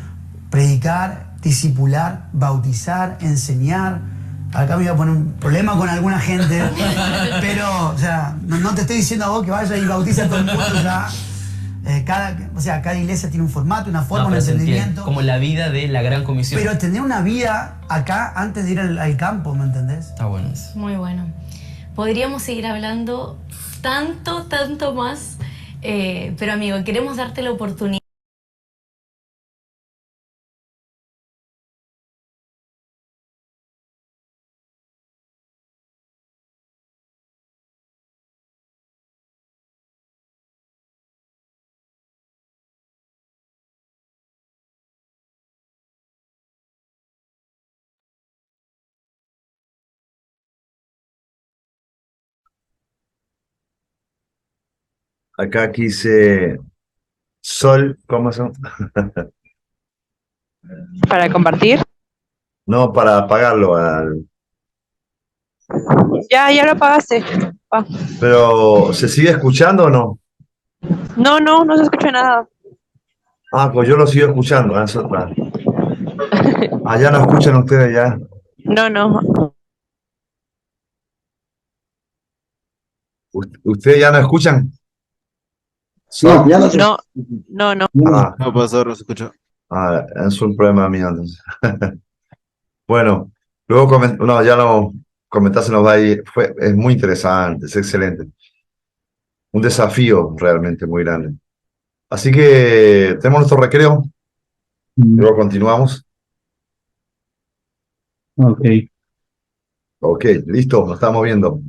S5: predicar, discipular, bautizar, enseñar. Acá me iba a poner un problema con alguna gente, pero, o sea, no te estoy diciendo a vos que vayas y bautices a todo el mundo ya. Cada iglesia tiene un formato, una forma, un
S6: pero se entiende,
S5: entendimiento.
S6: como la vida de la gran comisión.
S5: Pero tener una vida acá antes de ir al campo, ¿me entendés?
S6: Está bueno eso.
S7: Muy bueno. Podríamos seguir hablando tanto más, pero amigo, queremos darte la oportunidad.
S1: Acá quise Sol, ¿cómo son?
S2: Para compartir.
S1: No, para apagarlo.
S2: Ya lo pagaste. Ah.
S1: Pero, ¿se sigue escuchando o no?
S2: No se escucha nada.
S1: Ah, pues yo lo sigo escuchando. Allá no escuchan ustedes ya.
S2: No.
S1: ¿Ustedes ya no escuchan?
S8: No, ya no sé.
S2: No.
S1: Ah,
S4: No, pastor, no se escucha.
S1: es un problema mío entonces. Bueno, luego ya no comentásenos ahí. Es muy interesante, es excelente. Un desafío realmente muy grande. Así que tenemos nuestro recreo, luego continuamos.
S8: Ok.
S1: Ok, listo, nos estamos viendo.